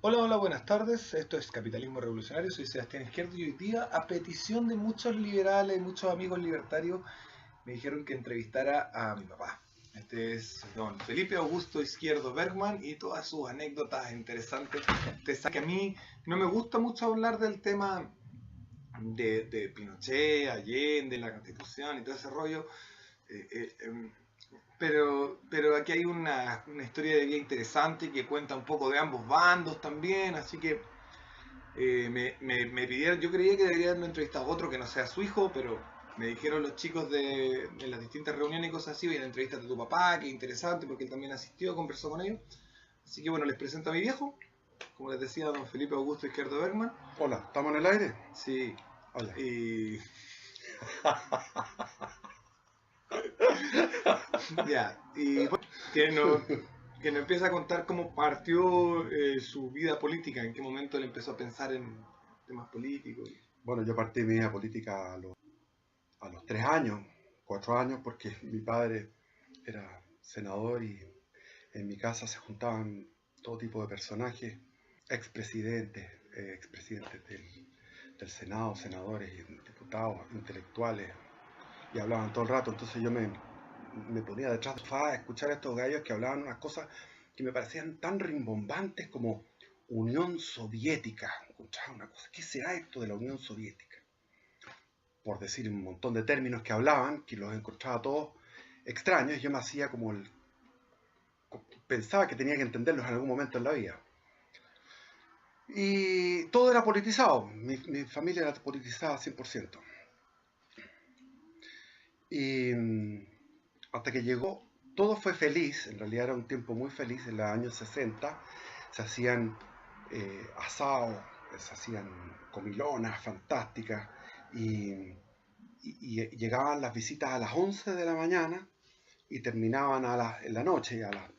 Hola, hola, buenas tardes. Esto es Capitalismo Revolucionario. Soy Sebastián Izquierdo y hoy día, a petición de muchos liberales, muchos amigos libertarios, me dijeron que entrevistara a mi papá. Este es don Felipe Augusto Izquierdo Bergman y todas sus anécdotas interesantes. Te sabe que a mí no me gusta mucho hablar del tema de Pinochet, Allende, la Constitución y todo ese rollo. Eh, eh, em, pero aquí hay una historia de vida interesante que cuenta un poco de ambos bandos también, así que me pidieron, yo creía que debería haberme entrevistado a otro que no sea su hijo, pero me dijeron los chicos en las distintas reuniones y cosas así, oye, la entrevista de tu papá, que interesante, porque él también asistió, conversó con ellos. Así que bueno, les presento a mi viejo, como les decía, don Felipe Augusto Izquierdo Bergman. Hola, ¿estamos en el aire? Sí, Hola. y ya, y bueno, que nos empieza a contar cómo partió su vida política, en qué momento él empezó a pensar en temas políticos. Bueno, yo partí mi vida política a los 3 años, 4 años, porque mi padre era senador y en mi casa se juntaban todo tipo de personajes, expresidentes, expresidentes del Senado, senadores, diputados, intelectuales, y hablaban todo el rato. Entonces yo me ponía detrás del sofá a escuchar a estos gallos que hablaban unas cosas que me parecían tan rimbombantes como Unión Soviética. Escuchaba una cosa, ¿qué será esto de la Unión Soviética? Por decir un montón de términos que hablaban, que los encontraba todos extraños, yo me hacía como pensaba que tenía que entenderlos en algún momento en la vida. Y todo era politizado, mi familia era politizada 100%. Y hasta que llegó, todo fue feliz, en realidad era un tiempo muy feliz, en los años 60 se hacían asados, se hacían comilonas fantásticas y llegaban las visitas a las 11 de la mañana y terminaban en la noche, a las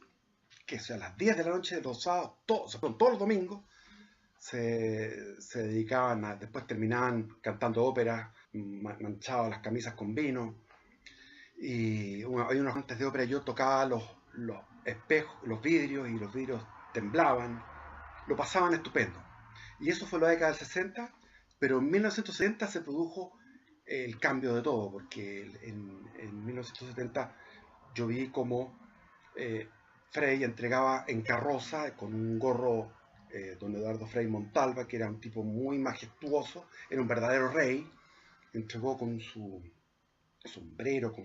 10 de la noche de los sábados, todos los domingos, se dedicaban después terminaban cantando óperas, manchados las camisas con vino, y hay unos antes de ópera yo tocaba los espejos, los vidrios, y los vidrios temblaban, lo pasaban estupendo. Y eso fue la década del 60, pero en 1970 se produjo el cambio de todo, porque en 1970 yo vi como Frei entregaba en carroza con un gorro, don Eduardo Frei Montalva, que era un tipo muy majestuoso, era un verdadero rey, entregó con su sombrero,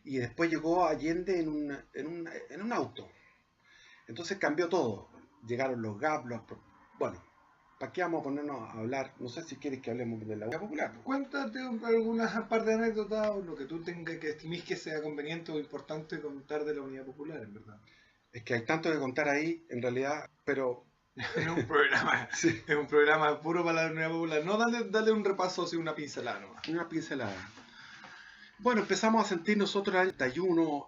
y después llegó Allende en un auto. Entonces cambió todo. Llegaron los GAP, bueno, ¿para qué vamos a ponernos a hablar? No sé si quieres que hablemos de la Unidad Popular. Cuéntate algunas par de anécdotas o lo que tú tengas que estimes que sea conveniente o importante contar de la Unidad Popular, en verdad. Es que hay tanto que contar ahí, en realidad, pero... Es un programa, sí, es un programa puro para la Unidad Popular. No, dale un repaso, así una pincelada nomás. una pincelada. Bueno, empezamos a sentir nosotros en el 81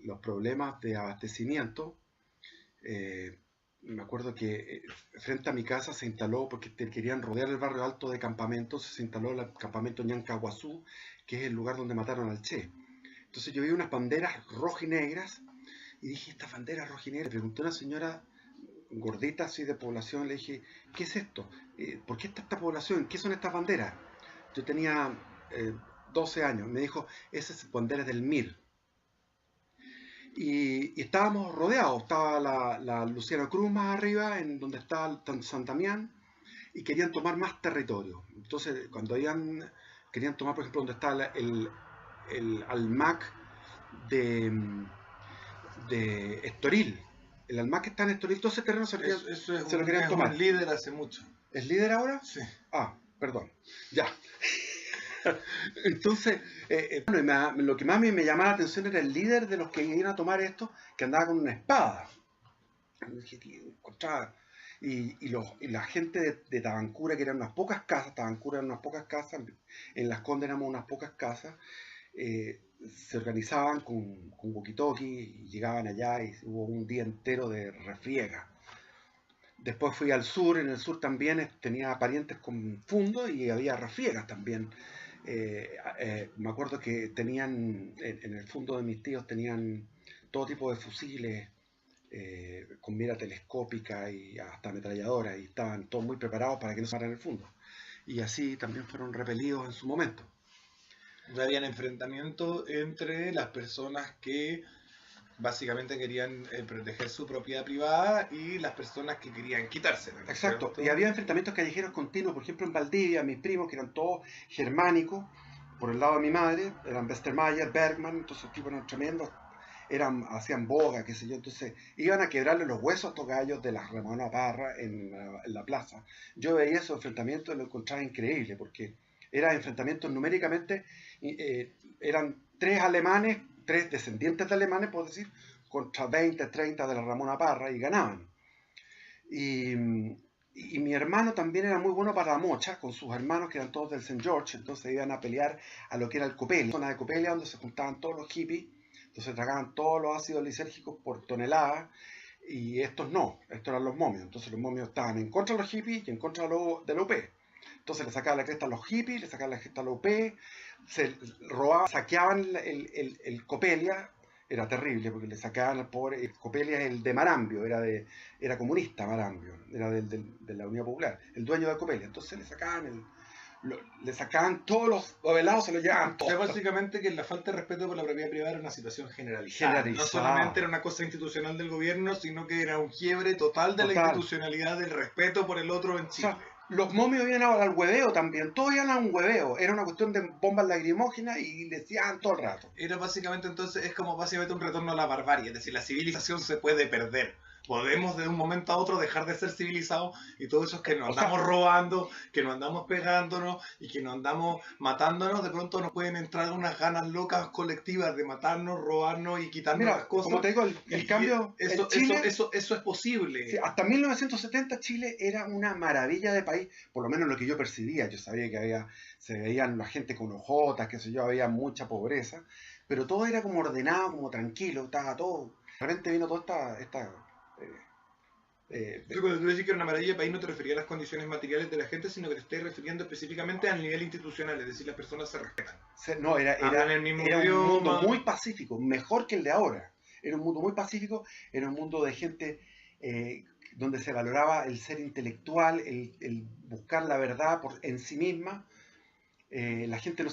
los problemas de abastecimiento. Me acuerdo que frente a mi casa se instaló, porque querían rodear el barrio alto de campamentos, se instaló el campamento Ñancahuazú, que es el lugar donde mataron al Che. Entonces yo vi unas banderas rojas y negras, y dije, estas banderas rojas y negras. Pregunté a una señora gordita así de población, le dije, ¿qué es esto? ¿Por qué está esta población? ¿Qué son estas banderas? Yo tenía 12 años, me dijo, esas son banderas del MIR. Y estábamos rodeados, estaba la Luciano Cruz más arriba, en donde está San Damián, y querían tomar más territorio. Entonces, cuando querían tomar, por ejemplo, donde está el Almac de Estoril. El Almac está en Estoril, todo ese terreno Eso se lo querían tomar. un líder hace mucho. ¿Es líder ahora? Sí. Ah, perdón. Ya. Entonces, bueno, lo que más me llamaba la atención era el líder de los que iban a tomar esto, que andaba con una espada. Y la gente de Tabancura, que eran unas pocas casas, Tabancura eran unas pocas casas, en Las Condes éramos unas pocas casas, se organizaban con walkie-talkie y llegaban allá y hubo un día entero de refriega. Después fui al sur, en el sur también tenía parientes con fundos y había refriegas también. Me acuerdo que tenían, en el fondo de mis tíos tenían todo tipo de fusiles, con mira telescópica y hasta ametralladora, y estaban todos muy preparados para que no se pararan en el fondo. Y así también fueron repelidos en su momento. Habían enfrentamientos entre las personas que básicamente querían proteger su propiedad privada y las personas que querían quitársela. Exacto, ¿cierto? y había enfrentamientos callejeros continuos, por ejemplo en Valdivia, mis primos, que eran todos germánicos, por el lado de mi madre, eran Westermayer, Bergman, entonces los tipos eran tremendos, hacían boga, qué sé yo, entonces iban a quebrarle los huesos a estos gallos de la Ramona Parra en la plaza. Yo veía esos enfrentamientos y lo encontraba increíble, porque eran enfrentamientos numéricamente, eran 3 alemanes, 3 descendientes de alemanes, puedo decir, contra 20, 30 de la Ramona Parra, y ganaban. Y mi hermano también era muy bueno para la mocha, con sus hermanos que eran todos del St. George, entonces iban a pelear a lo que era el Copelia, zona de Copelia, donde se juntaban todos los hippies, entonces tragaban todos los ácidos lisérgicos por tonelada, y estos no, estos eran los momios, entonces los momios estaban en contra de los hippies y en contra de la UP. Entonces le sacaban la cresta a los hippies, le sacaban la cresta a la UP, se robaban, saqueaban el Copelia. Era terrible porque le sacaban al pobre. Copelia es el de Marambio, era comunista Marambio, era de la Unidad Popular, el dueño de Copelia. Entonces le sacaban todos los ovelados, se los llevaban todos. O sea, básicamente que la falta de respeto por la propiedad privada era una situación generalizada. No solamente era una cosa institucional del gobierno, sino que era un quiebre total de la institucionalidad del respeto por el otro en Chile. O sea, los momios iban al hueveo también, todos iban a un hueveo, era una cuestión de bombas lacrimógenas y le decían todo el rato. Era básicamente entonces, es como básicamente un retorno a la barbarie, es decir, la civilización se puede perder. Podemos de un momento a otro dejar de ser civilizados y todo eso es que nos andamos robando, que nos andamos pegándonos y que nos andamos matándonos, de pronto nos pueden entrar unas ganas locas colectivas de matarnos, robarnos y quitarnos las cosas. Como te digo, el cambio eso, en Chile, eso es posible. Sí, hasta 1970 Chile era una maravilla de país, por lo menos lo que yo percibía. Yo sabía que se veían la gente con ojotas, qué sé yo, había mucha pobreza, pero todo era como ordenado, como tranquilo, estaba todo. De repente vino toda esta cuando tú decís que era una maravilla de país no te referías a las condiciones materiales de la gente, sino que te estás refiriendo específicamente al nivel institucional, es decir, las personas se respetan. No, era un mundo muy pacífico, mejor que el de ahora. Era un mundo muy pacífico, era un mundo de gente donde se valoraba el ser intelectual, el buscar la verdad en sí misma. La gente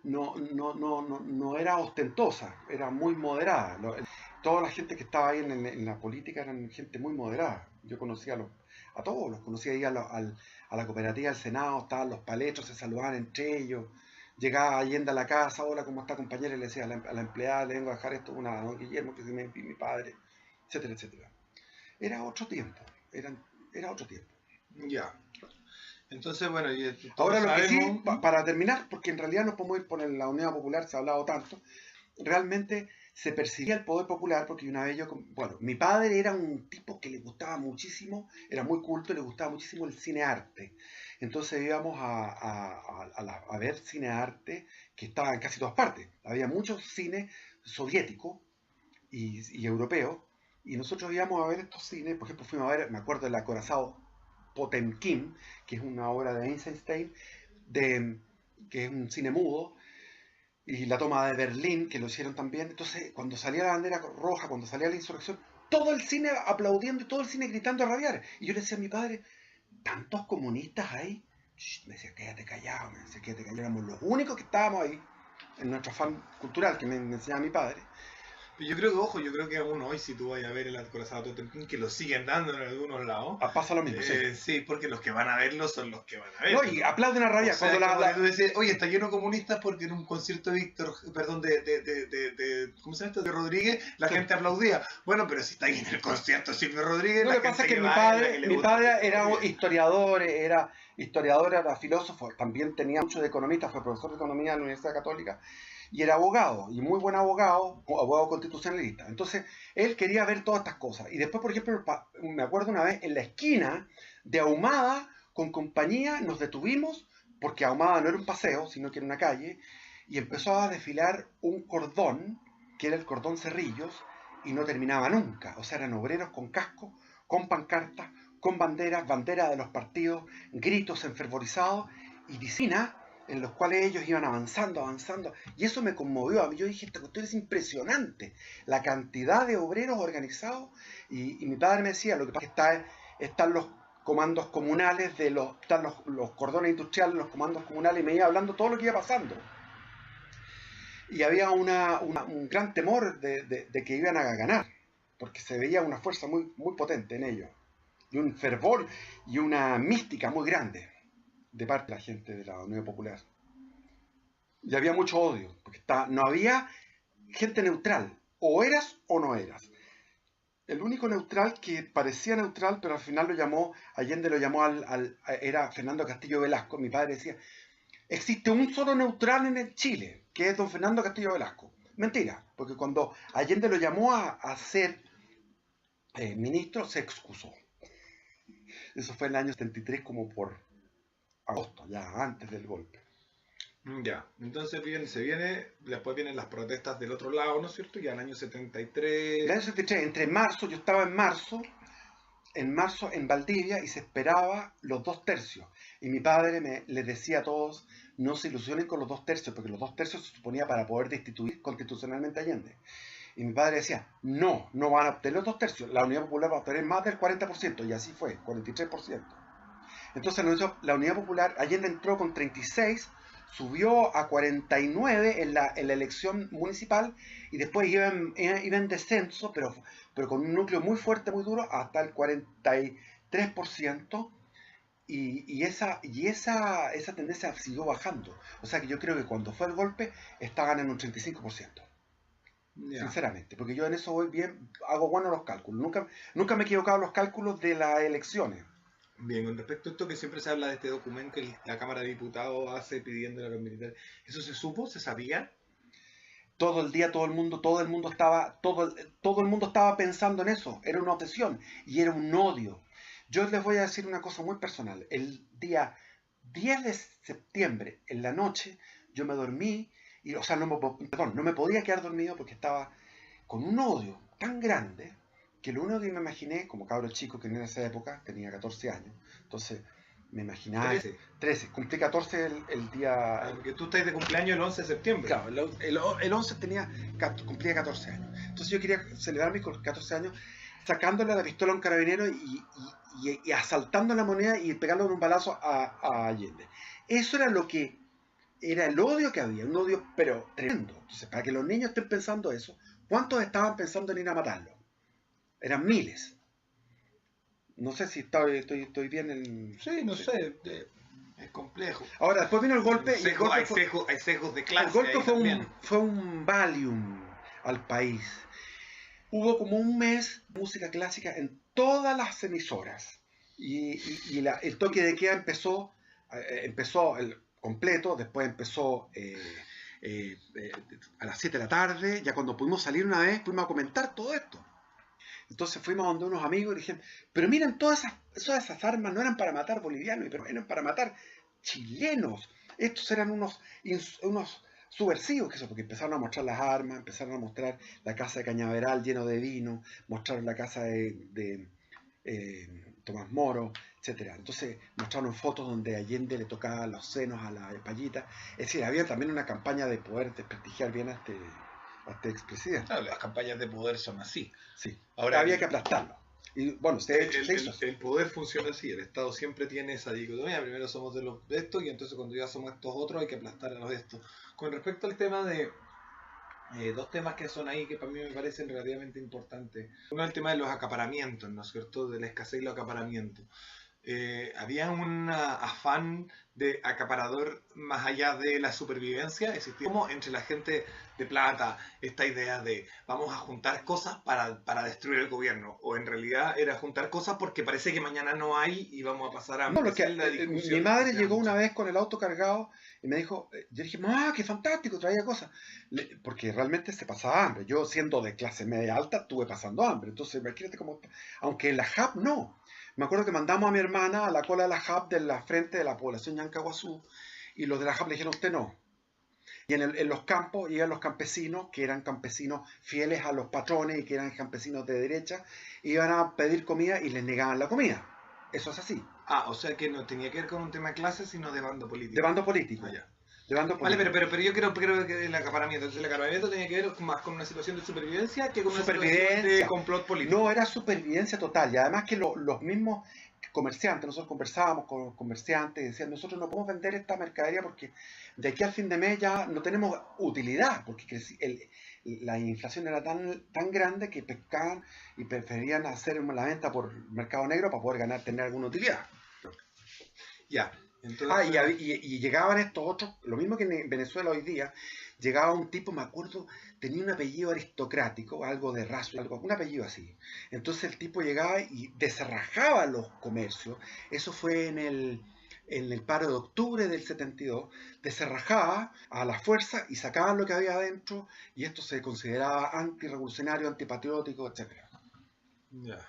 no era ostentosa, era muy moderada. Toda la gente que estaba ahí en la política eran gente muy moderada. Yo conocía a todos, los conocía ahí a la cooperativa del Senado, estaban los paletros, se saludaban entre ellos. Llegaba Allende a la casa, hola, ¿cómo está, compañera? Y le decía a la empleada, le vengo a dejar esto, a don Guillermo, que es mi padre, etcétera, etcétera. Era otro tiempo, era otro tiempo. Ya. Entonces, bueno, ahora lo que sí, para terminar, porque en realidad no podemos ir por la Unidad Popular, se ha hablado tanto, realmente se percibía el poder popular, porque una vez mi padre era un tipo que le gustaba muchísimo, era muy culto, le gustaba muchísimo el cine-arte. Entonces íbamos a ver cine-arte que estaba en casi todas partes. Había muchos cines soviéticos y europeos, y nosotros íbamos a ver estos cines. Por ejemplo, fuimos a ver, me acuerdo, el acorazado Potemkin, que es una obra de Eisenstein, que es un cine mudo, y la toma de Berlín, que lo hicieron también. Entonces, cuando salía la bandera roja, cuando salía la insurrección, todo el cine aplaudiendo y todo el cine gritando a rabiar. Y yo le decía a mi padre, ¿tantos comunistas hay? Me decía, quédate callado, éramos los únicos que estábamos ahí, en nuestro afán cultural que me enseñaba mi padre. Yo creo que aún hoy, si tú vas a ver el acorazado Potemkin, que lo siguen dando en algunos lados. Pasa lo mismo, sí. Sí, porque los que van a verlo son los que van a No, verlo. y aplauden a rabia. O sea, tú decís, oye, está lleno de comunistas porque en un concierto de ¿cómo se llama esto? De Rodríguez, la gente aplaudía. Bueno, pero si está ahí en el concierto de Silvio Rodríguez, lo que pasa es que mi padre era historiador, era filósofo, también tenía mucho de economista, fue profesor de economía en la Universidad Católica, y era abogado, y muy buen abogado constitucionalista. Entonces, él quería ver todas estas cosas. Y después, por ejemplo, me acuerdo una vez, en la esquina de Ahumada, con compañía, nos detuvimos, porque Ahumada no era un paseo, sino que era una calle, y empezó a desfilar un cordón, que era el cordón Cerrillos, y no terminaba nunca. O sea, eran obreros con casco, con pancartas, con banderas de los partidos, gritos enfervorizados, y Dicina en los cuales ellos iban avanzando, avanzando, y eso me conmovió a mí. Yo dije, esta cuestión es impresionante, la cantidad de obreros organizados, y mi padre me decía, lo que pasa es que están los comandos comunales, están los cordones industriales, los comandos comunales, y me iba hablando todo lo que iba pasando. Y había un gran temor de que iban a ganar, porque se veía una fuerza muy, muy potente en ellos, y un fervor y una mística muy grande de parte de la gente de la Unión Popular. Y había mucho odio, porque no había gente neutral, o eras o no eras. El único neutral que parecía neutral, pero al final Allende lo llamó era Fernando Castillo Velasco. Mi padre decía, existe un solo neutral en el Chile, que es don Fernando Castillo Velasco. Mentira, porque cuando Allende lo llamó a ser ministro, se excusó. Eso fue en el año 73, como por agosto, ya antes del golpe. Ya, entonces después vienen las protestas del otro lado, ¿no es cierto? Ya en el año 73. El año 73, entre marzo, yo estaba en marzo en Valdivia, y se esperaba los 2/3. Y mi padre les decía a todos, no se ilusionen con los 2/3, porque los 2/3 se suponía para poder destituir constitucionalmente a Allende. Y mi padre decía, no van a obtener los 2/3, la Unidad Popular va a obtener más del 40%, y así fue, 43%. Entonces la Unidad Popular, Allende entró con 36, subió a 49 en la elección municipal, y después iba en descenso, pero con un núcleo muy fuerte, muy duro, hasta el 43%, y esa tendencia siguió bajando. O sea que yo creo que cuando fue el golpe, estaban en un 35%. Yeah. Sinceramente, porque yo en eso voy bien, hago buenos los cálculos. Nunca me he equivocado en los cálculos de las elecciones. Bien, con respecto a esto que siempre se habla de este documento que la Cámara de Diputados hace pidiendo la militar, ¿eso se supo? ¿Se sabía? Todo el día todo el mundo estaba pensando en eso. Era una obsesión y era un odio. Yo les voy a decir una cosa muy personal. El día 10 de septiembre, en la noche, yo me dormí, no me podía quedar dormido porque estaba con un odio tan grande que lo único que me imaginé, como cabro chico que en esa época tenía 14 años, entonces me imaginaba... 13, cumplí 14 el día... Porque tú estás de cumpleaños el 11 de septiembre. Claro, el 11 cumplía 14 años. Entonces yo quería celebrar mis 14 años sacándole la pistola a un carabinero y asaltando la moneda y pegándole un balazo a Allende. Eso era era el odio que había, un odio pero tremendo. Entonces, para que los niños estén pensando eso, ¿cuántos estaban pensando en ir a matarlo? Eran miles. No sé si estoy bien en... Sí, no sé, es complejo. Ahora, después vino el golpe... Hay sesgos de clase. El golpe fue un Valium al país. Hubo como un mes de música clásica en todas las emisoras. Y el toque de queda empezó el completo, después empezó a las 7 de la tarde, ya cuando pudimos salir una vez, pudimos comentar todo esto. Entonces fuimos a donde unos amigos y dijeron, pero miren, todas esas armas no eran para matar bolivianos, pero eran para matar chilenos. Estos eran unos subversivos, porque empezaron a mostrar las armas, empezaron a mostrar la casa de Cañaveral lleno de vino, mostraron la casa de Tomás Moro, etc. Entonces mostraron fotos donde Allende le tocaba los senos a la espallita. Es decir, había también una campaña de poder desprestigiar bien a este expresidente. Claro, las campañas de poder son así. Sí. Ahora había que aplastarlo. Y bueno, el poder funciona así. El Estado siempre tiene esa dicotomía. Primero somos de estos y entonces cuando ya somos estos otros hay que aplastar a los de estos. Con respecto al tema de... dos temas que son ahí que para mí me parecen relativamente importantes. Uno es el tema de los acaparamientos, ¿no es cierto? De la escasez y los acaparamientos. Había un afán de acaparador más allá de la supervivencia. Existía como entre la gente de plata esta idea de vamos a juntar cosas para destruir el gobierno, o en realidad era juntar cosas porque parece que mañana no hay y vamos a pasar a... No, mi madre llegó una vez con el auto cargado y me dijo, yo dije, ¡ah, qué fantástico! Traía cosas, porque realmente se pasaba hambre. Yo, siendo de clase media alta, estuve pasando hambre. Entonces imagínate cómo, aunque en la JAP no. Me acuerdo que mandamos a mi hermana a la cola de la JAP de la frente de la población Yancaguazú, y los de la JAP le dijeron, usted no. Y en los campos iban los campesinos, que eran campesinos fieles a los patrones y que eran campesinos de derecha, iban a pedir comida y les negaban la comida. Eso es así. Ah, o sea que no tenía que ver con un tema de clase, sino de bando político. De bando político. Ah, ya. llevando Vale, política. pero yo creo que el acaparamiento. Entonces el acaparamiento tenía que ver más con una situación de supervivencia que con una situación de Supervivencia. complot político. No, era supervivencia total. Y además que los mismos comerciantes, nosotros conversábamos con los comerciantes y decían, nosotros no podemos vender esta mercadería porque de aquí al fin de mes ya no tenemos utilidad, porque la inflación era tan grande que pescaban y preferían hacer la venta por mercado negro para poder tener alguna utilidad. Ya. Entonces... y llegaban estos otros, lo mismo que en Venezuela hoy día, llegaba un tipo, me acuerdo, tenía un apellido aristocrático, algo de raso, un apellido así. Entonces el tipo llegaba y desarrajaba los comercios. Eso fue en el paro de octubre del 72, desarrajaba a la fuerza y sacaban lo que había adentro, y esto se consideraba antirrevolucionario, antipatriótico, etc. Ya.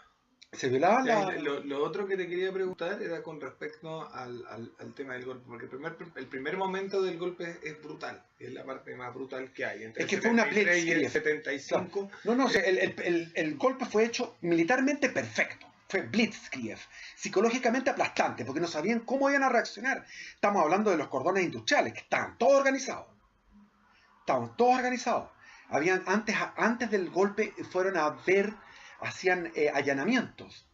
Se violaban Lo otro que te quería preguntar era con respecto al tema del golpe, porque el primer momento del golpe es brutal, es la parte más brutal que hay. Entre es que el fue una 73 y el blitzkrieg. 75. No, el golpe fue hecho militarmente perfecto. Fue blitzkrieg, psicológicamente aplastante, porque no sabían cómo iban a reaccionar. Estamos hablando de los cordones industriales, que estaban todos organizados. Habían, antes del golpe fueron a ver, hacían allanamientos.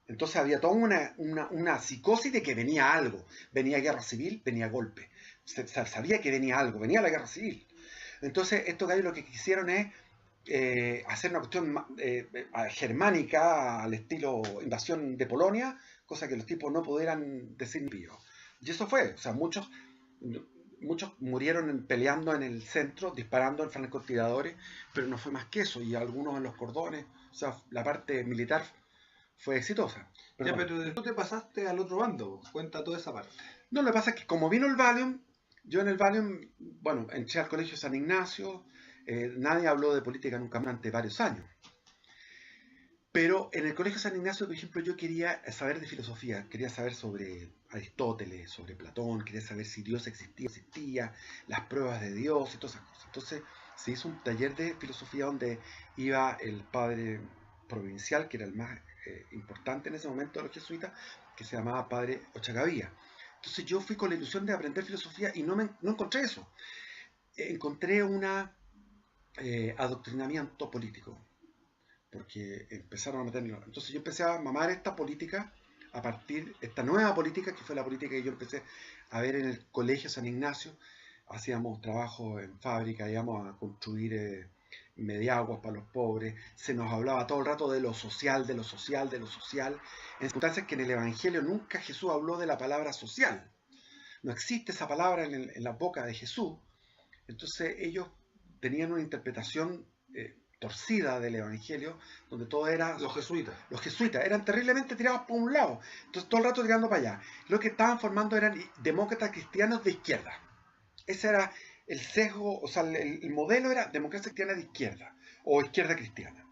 Entonces había toda una psicosis de que venía algo. Venía guerra civil, venía golpe. Se sabía que venía algo, venía la guerra civil. Entonces estos gallos lo que quisieron es hacer una cuestión germánica al estilo invasión de Polonia, cosa que los tipos no pudieran decir ni pío. Y eso fue, o sea, muchos murieron peleando en el centro, disparando en francotiradores, pero no fue más que eso, y algunos en los cordones, o sea, la parte militar fue exitosa. Ya, pero después te pasaste al otro bando, cuenta toda esa parte. No, lo que pasa es que como vino el Valium, yo en el Valium, bueno, entré al colegio San Ignacio, nadie habló de política nunca más durante varios años. Pero en el colegio San Ignacio, por ejemplo, yo quería saber de filosofía, quería saber sobre Aristóteles, sobre Platón, quería saber si Dios existía, las pruebas de Dios y todas esas cosas. Entonces se hizo un taller de filosofía donde iba el padre provincial, que era el más importante en ese momento de los jesuitas, que se llamaba padre Ochagavía. Entonces yo fui con la ilusión de aprender filosofía y no encontré eso. Encontré un adoctrinamiento político, porque empezaron a meterlo. Entonces yo empecé a mamar esta política a partir, esta nueva política, que fue la política que yo empecé a ver en el colegio San Ignacio. Hacíamos trabajo en fábrica, íbamos a construir mediaguas para los pobres, se nos hablaba todo el rato de lo social, en circunstancias que en el Evangelio nunca Jesús habló de la palabra social. No existe esa palabra en la boca de Jesús. Entonces ellos tenían una interpretación torcida del Evangelio, donde todo era... Los jesuitas eran terriblemente tirados por un lado, entonces todo el rato tirando para allá. Lo que estaban formando eran demócratas cristianos de izquierda. Ese era el sesgo, o sea, el modelo era democracia cristiana de izquierda, o izquierda cristiana.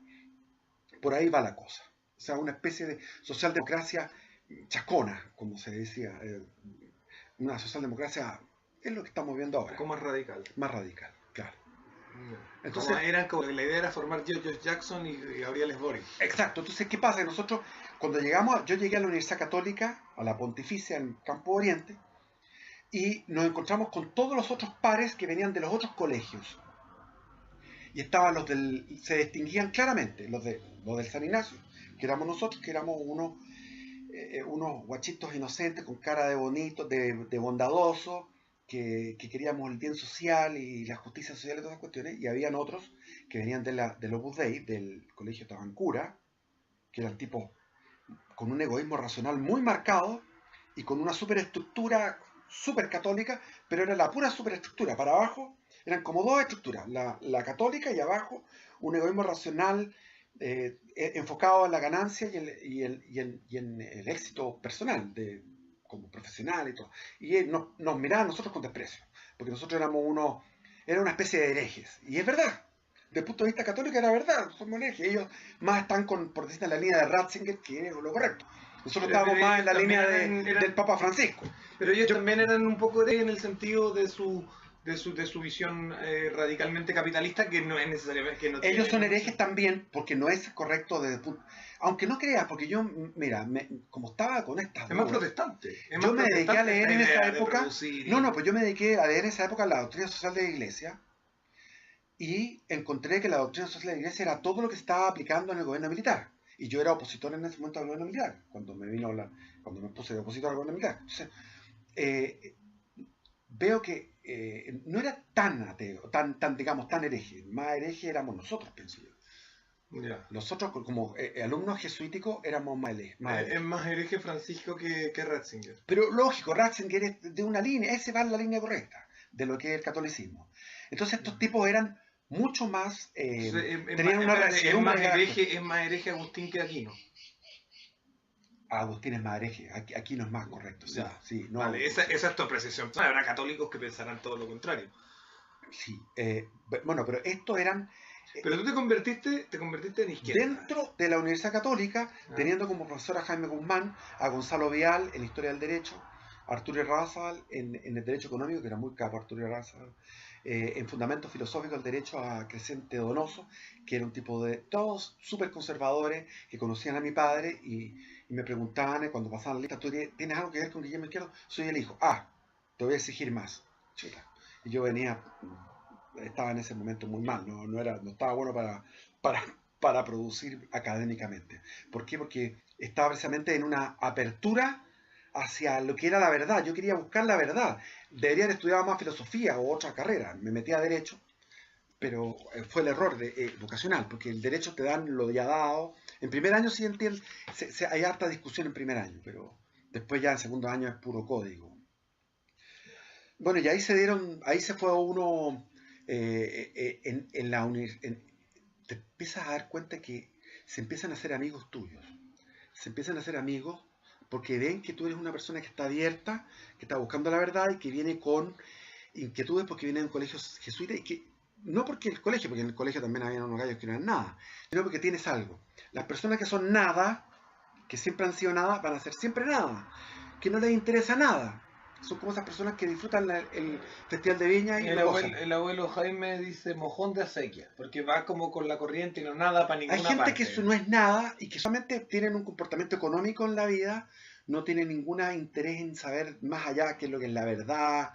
Por ahí va la cosa. O sea, una especie de socialdemocracia chacona, como se decía. Una socialdemocracia es lo que estamos viendo ahora. ¿Cómo más radical? Más radical, claro. Entonces, como la idea era formar George Jackson y Gabriel Boric. Exacto. Entonces, ¿qué pasa? Nosotros, cuando yo llegué a la Universidad Católica, a la Pontificia en Campo Oriente, y nos encontramos con todos los otros pares que venían de los otros colegios. Y estaban se distinguían claramente los del San Ignacio, que éramos nosotros, que éramos unos guachitos inocentes con cara de bonitos, de bondadosos, que queríamos el bien social y la justicia social y todas esas cuestiones, y habían otros que venían del Opus Dei, del colegio Tabancura, que eran tipos con un egoísmo racional muy marcado y con una superestructura super católica, pero era la pura superestructura. Para abajo eran como dos estructuras, la católica, y abajo un egoísmo racional enfocado en la ganancia y en el éxito personal como profesional y todo. Y nos miraban nosotros con desprecio, porque nosotros era una especie de herejes. Y es verdad, desde el punto de vista católico era verdad, somos herejes. Ellos más están por decir, en la línea de Ratzinger, que es lo correcto. Nosotros estábamos más en la línea del Papa Francisco. Pero ellos también eran un poco herejes en el sentido de su de su visión radicalmente capitalista, que no es necesariamente... Que no Ellos tiene son herejes también, porque no es correcto desde el punto... Aunque no creas, porque yo, mira, como estaba con estas Es más dudas, protestante. yo me dediqué a leer en esa época... Producir, No, pues yo me dediqué a leer en esa época la doctrina social de la Iglesia, y encontré que la doctrina social de la Iglesia era todo lo que se estaba aplicando en el gobierno militar. Y yo era opositor en ese momento al gobierno militar, cuando me puse de opositor al gobierno militar. Entonces, veo que no era tan ateo, digamos, tan hereje. Más hereje éramos nosotros, pienso yo. Yeah. Nosotros, como alumnos jesuíticos, éramos más herejes. Es más hereje Francisco que Ratzinger. Pero lógico, Ratzinger es de una línea, ese va en la línea correcta de lo que es el catolicismo. Entonces estos tipos eran mucho más... tenían una es más hereje Agustín que Aquino. Agustín es más hereje, Aquino es más correcto. Sí, Ya. Sí, no, vale, esa es tu precisión. Habrá católicos que pensarán todo lo contrario. Sí, bueno, pero estos eran... Pero tú te convertiste en izquierda. Dentro de la Universidad Católica, teniendo como profesor a Jaime Guzmán, a Gonzalo Vial en Historia del Derecho, a Arturo Razal en el Derecho Económico, que era muy capo Arturo Razal, en Fundamentos Filosóficos del Derecho a Crescente Donoso, que era un tipo de todos súper conservadores que conocían a mi padre y me preguntaban cuando pasaban la lista, ¿tú tienes algo que ver con Guillermo Izquierdo? Soy el hijo. Te voy a exigir más. Chuta. Y yo estaba en ese momento muy mal, no estaba bueno para producir académicamente. ¿Por qué? Porque estaba precisamente en una apertura hacia lo que era la verdad. Yo quería buscar la verdad. Debería haber estudiado más filosofía o otra carrera. Me metí a Derecho, pero fue el error vocacional, porque el Derecho te dan lo ya dado. En primer año sí entiendo, hay harta discusión en primer año, pero después ya en segundo año es puro código. Bueno, y ahí se fue uno en la universidad. Te empiezas a dar cuenta que se empiezan a hacer amigos tuyos. Se empiezan a hacer amigos porque ven que tú eres una persona que está abierta, que está buscando la verdad y que viene con inquietudes porque viene de un colegio jesuita y que no porque porque en el colegio también había unos gallos que no eran nada, sino porque tienes algo. Las personas que son nada, que siempre han sido nada, van a ser siempre nada, que no les interesa nada. Son como esas personas que disfrutan el Festival de Viña y el abuelo Jaime dice mojón de acequia, porque va como con la corriente y no nada para ninguna parte. Hay gente que eso no es nada y que solamente tienen un comportamiento económico en la vida, no tienen ningún interés en saber más allá qué es lo que es la verdad,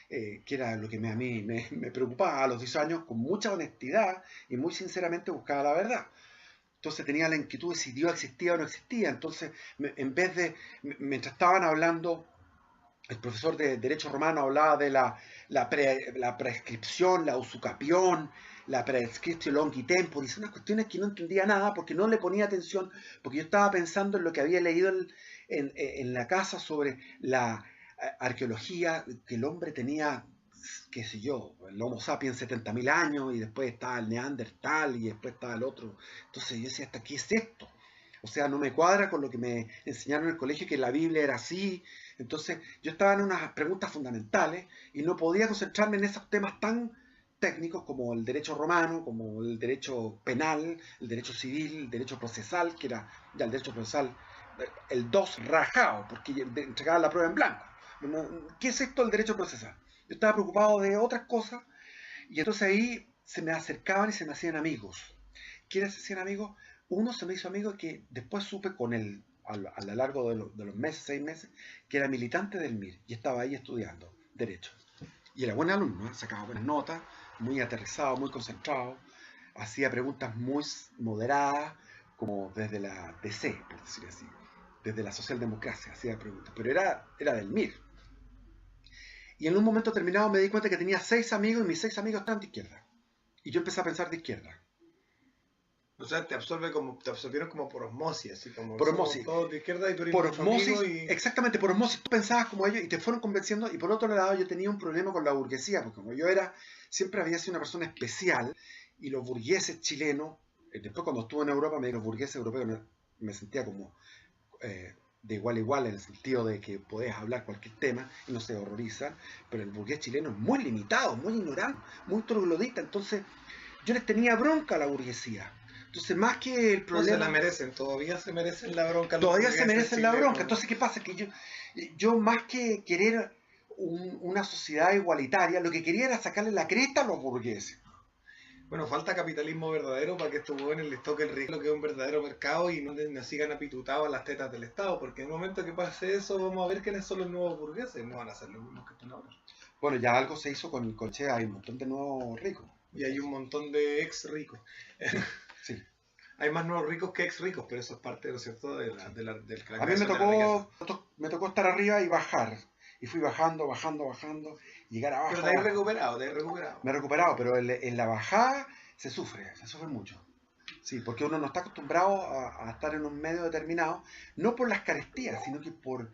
que era lo que a mí me preocupaba. A los 10 años, con mucha honestidad y muy sinceramente buscaba la verdad. Entonces tenía la inquietud de si Dios existía o no existía. Entonces, en vez de, mientras estaban hablando, el profesor de Derecho Romano hablaba de la prescripción, la usucapión, la prescriptio longi temporis, unas cuestiones que no entendía nada porque no le ponía atención, porque yo estaba pensando en lo que había leído en la casa sobre la arqueología, que el hombre tenía, qué sé yo, el Homo sapiens 70.000 años, y después estaba el Neandertal, y después estaba el otro. Entonces yo decía, ¿hasta qué es esto? O sea, no me cuadra con lo que me enseñaron en el colegio, que la Biblia era así. Entonces yo estaba en unas preguntas fundamentales y no podía concentrarme en esos temas tan técnicos como el derecho romano, como el derecho penal, el derecho civil, el derecho procesal, que era ya el derecho procesal, el 2 rajado, porque entregaba la prueba en blanco. ¿Qué es esto del derecho procesal? Yo estaba preocupado de otras cosas y entonces ahí se me acercaban y se me hacían amigos. ¿Quiénes se hacían amigos? Uno se me hizo amigo que después supe con él a lo largo de los meses, 6 meses, que era militante del MIR y estaba ahí estudiando Derecho. Y era buen alumno, sacaba buenas notas, muy aterrizado, muy concentrado, hacía preguntas muy moderadas, como desde la DC, por decir así, desde la socialdemocracia hacía preguntas, pero era del MIR. Y en un momento determinado me di cuenta que tenía 6 amigos y mis 6 amigos estaban de izquierda. Y yo empecé a pensar de izquierda. O sea, te absorbieron como por osmosis, así como por osmosis. Todos de izquierda y tú eres por osmosis, y... exactamente, por osmosis. Tú pensabas como ellos y te fueron convenciendo. Y por otro lado, yo tenía un problema con la burguesía, porque como yo siempre había sido una persona especial, y los burgueses chilenos, después cuando estuve en Europa, los burgueses europeos me sentía como de igual a igual, en el sentido de que podés hablar cualquier tema y no se horrorizan, pero el burgués chileno es muy limitado, muy ignorante, muy troglodita. Entonces yo les tenía bronca a la burguesía. Entonces, más que el problema... No se la merecen, todavía se merecen la bronca. Todavía se merecen la bronca. Entonces, ¿qué pasa? Que yo más que querer una sociedad igualitaria, lo que quería era sacarle la cresta a los burgueses. Bueno, falta capitalismo verdadero para que estos jóvenes les toque el riesgo que es un verdadero mercado y no sigan apitutados a las tetas del Estado, porque en el momento que pase eso vamos a ver quiénes son los nuevos burgueses, no van a ser los mismos que están ahora. Bueno, ya algo se hizo con Che, hay un montón de nuevos ricos. Y hay un montón de ex ricos. Sí. Hay más nuevos ricos que ex ricos, pero eso es parte, ¿no es cierto?, del A mí me tocó estar arriba y bajar. Y fui bajando, llegar abajo. Pero te has recuperado. Me he recuperado, pero en la bajada se sufre mucho. Sí, porque uno no está acostumbrado a estar en un medio determinado, no por las carestías, sino que por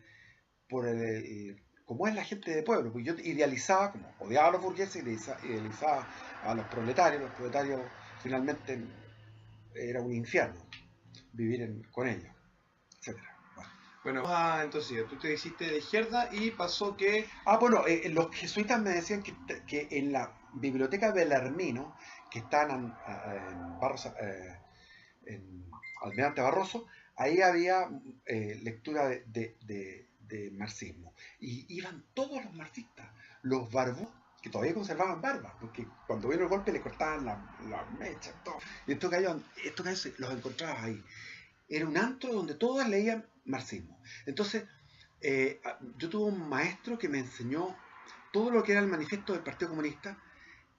como es la gente de pueblo. Porque yo idealizaba, como odiaba a los burgueses, idealizaba a los proletarios. Los proletarios finalmente era un infierno vivir con ellos, etcétera. Bueno, entonces tú te hiciste de izquierda y pasó que... Bueno, los jesuitas me decían que en la biblioteca Belarmino, que está en Almirante Barroso, ahí había lectura de marxismo. Y iban todos los marxistas, los barbú, que todavía conservaban barba, porque cuando vino el golpe le cortaban las mechas, todo. Y estos gallos los encontrabas ahí. Era un antro donde todos leían marxismo. Entonces, yo tuve un maestro que me enseñó todo lo que era el manifiesto del Partido Comunista,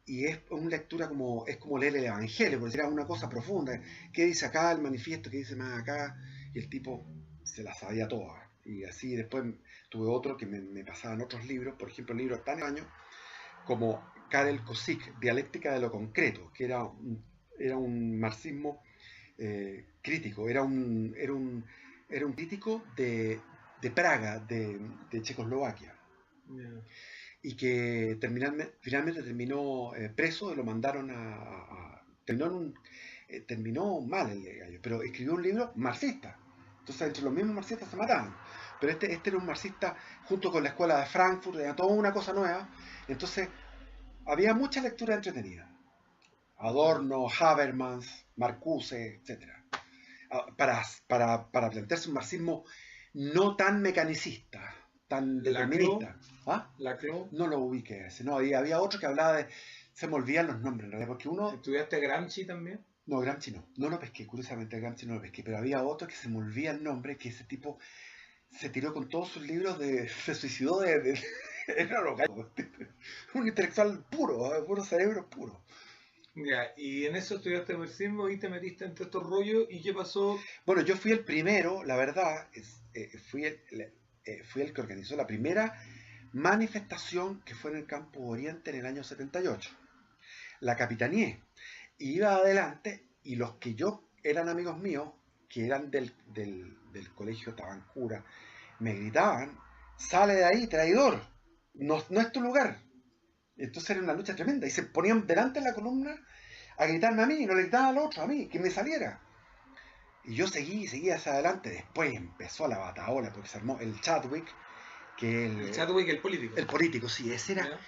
y es una lectura es como leer el Evangelio, porque era una cosa profunda. ¿Qué dice acá el manifiesto? ¿Qué dice más acá? Y el tipo se la sabía toda. Y así después tuve otro que me pasaban otros libros, por ejemplo, libros tan años como Karel Kosik, Dialéctica de lo Concreto, que era un marxismo crítico, era un crítico de Praga, de Checoslovaquia, y que finalmente terminó preso y lo mandaron terminó mal el gallo, pero escribió un libro marxista. Entonces entre los mismos marxistas se mataban, pero este era un marxista junto con la escuela de Frankfurt, era toda una cosa nueva. Entonces había mucha lectura entretenida. Adorno, Habermas, Marcuse, etc. Para plantearse un marxismo no tan mecanicista, tan determinista. ¿Laclau? No lo ubiqué ese. No, había otro que hablaba de... Se me olvidan los nombres, en realidad, porque uno... ¿Estudiaste Gramsci también? No, Gramsci no. No lo pesqué, curiosamente Gramsci no lo pesqué, pero había otro que se me olvida el nombre, que ese tipo se tiró con todos sus libros se suicidó era un intelectual puro cerebro puro. Ya, y en eso estudiaste marxismo y te metiste entre estos rollos, ¿y qué pasó? Bueno, yo fui el primero, la verdad, fui el que organizó la primera manifestación que fue en el Campo Oriente en el año 78. La capitaneé. Y iba adelante, y los que eran amigos míos, que eran del colegio Tabancura, me gritaban: sale de ahí, traidor, no es tu lugar. Entonces era una lucha tremenda, y se ponían delante de la columna a gritarme a mí, y no le gritaban al otro, a mí, que me saliera. Y yo seguí hacia adelante. Después empezó la bataola, porque se armó el Chadwick, el Chadwick, el político. El político, sí, ese era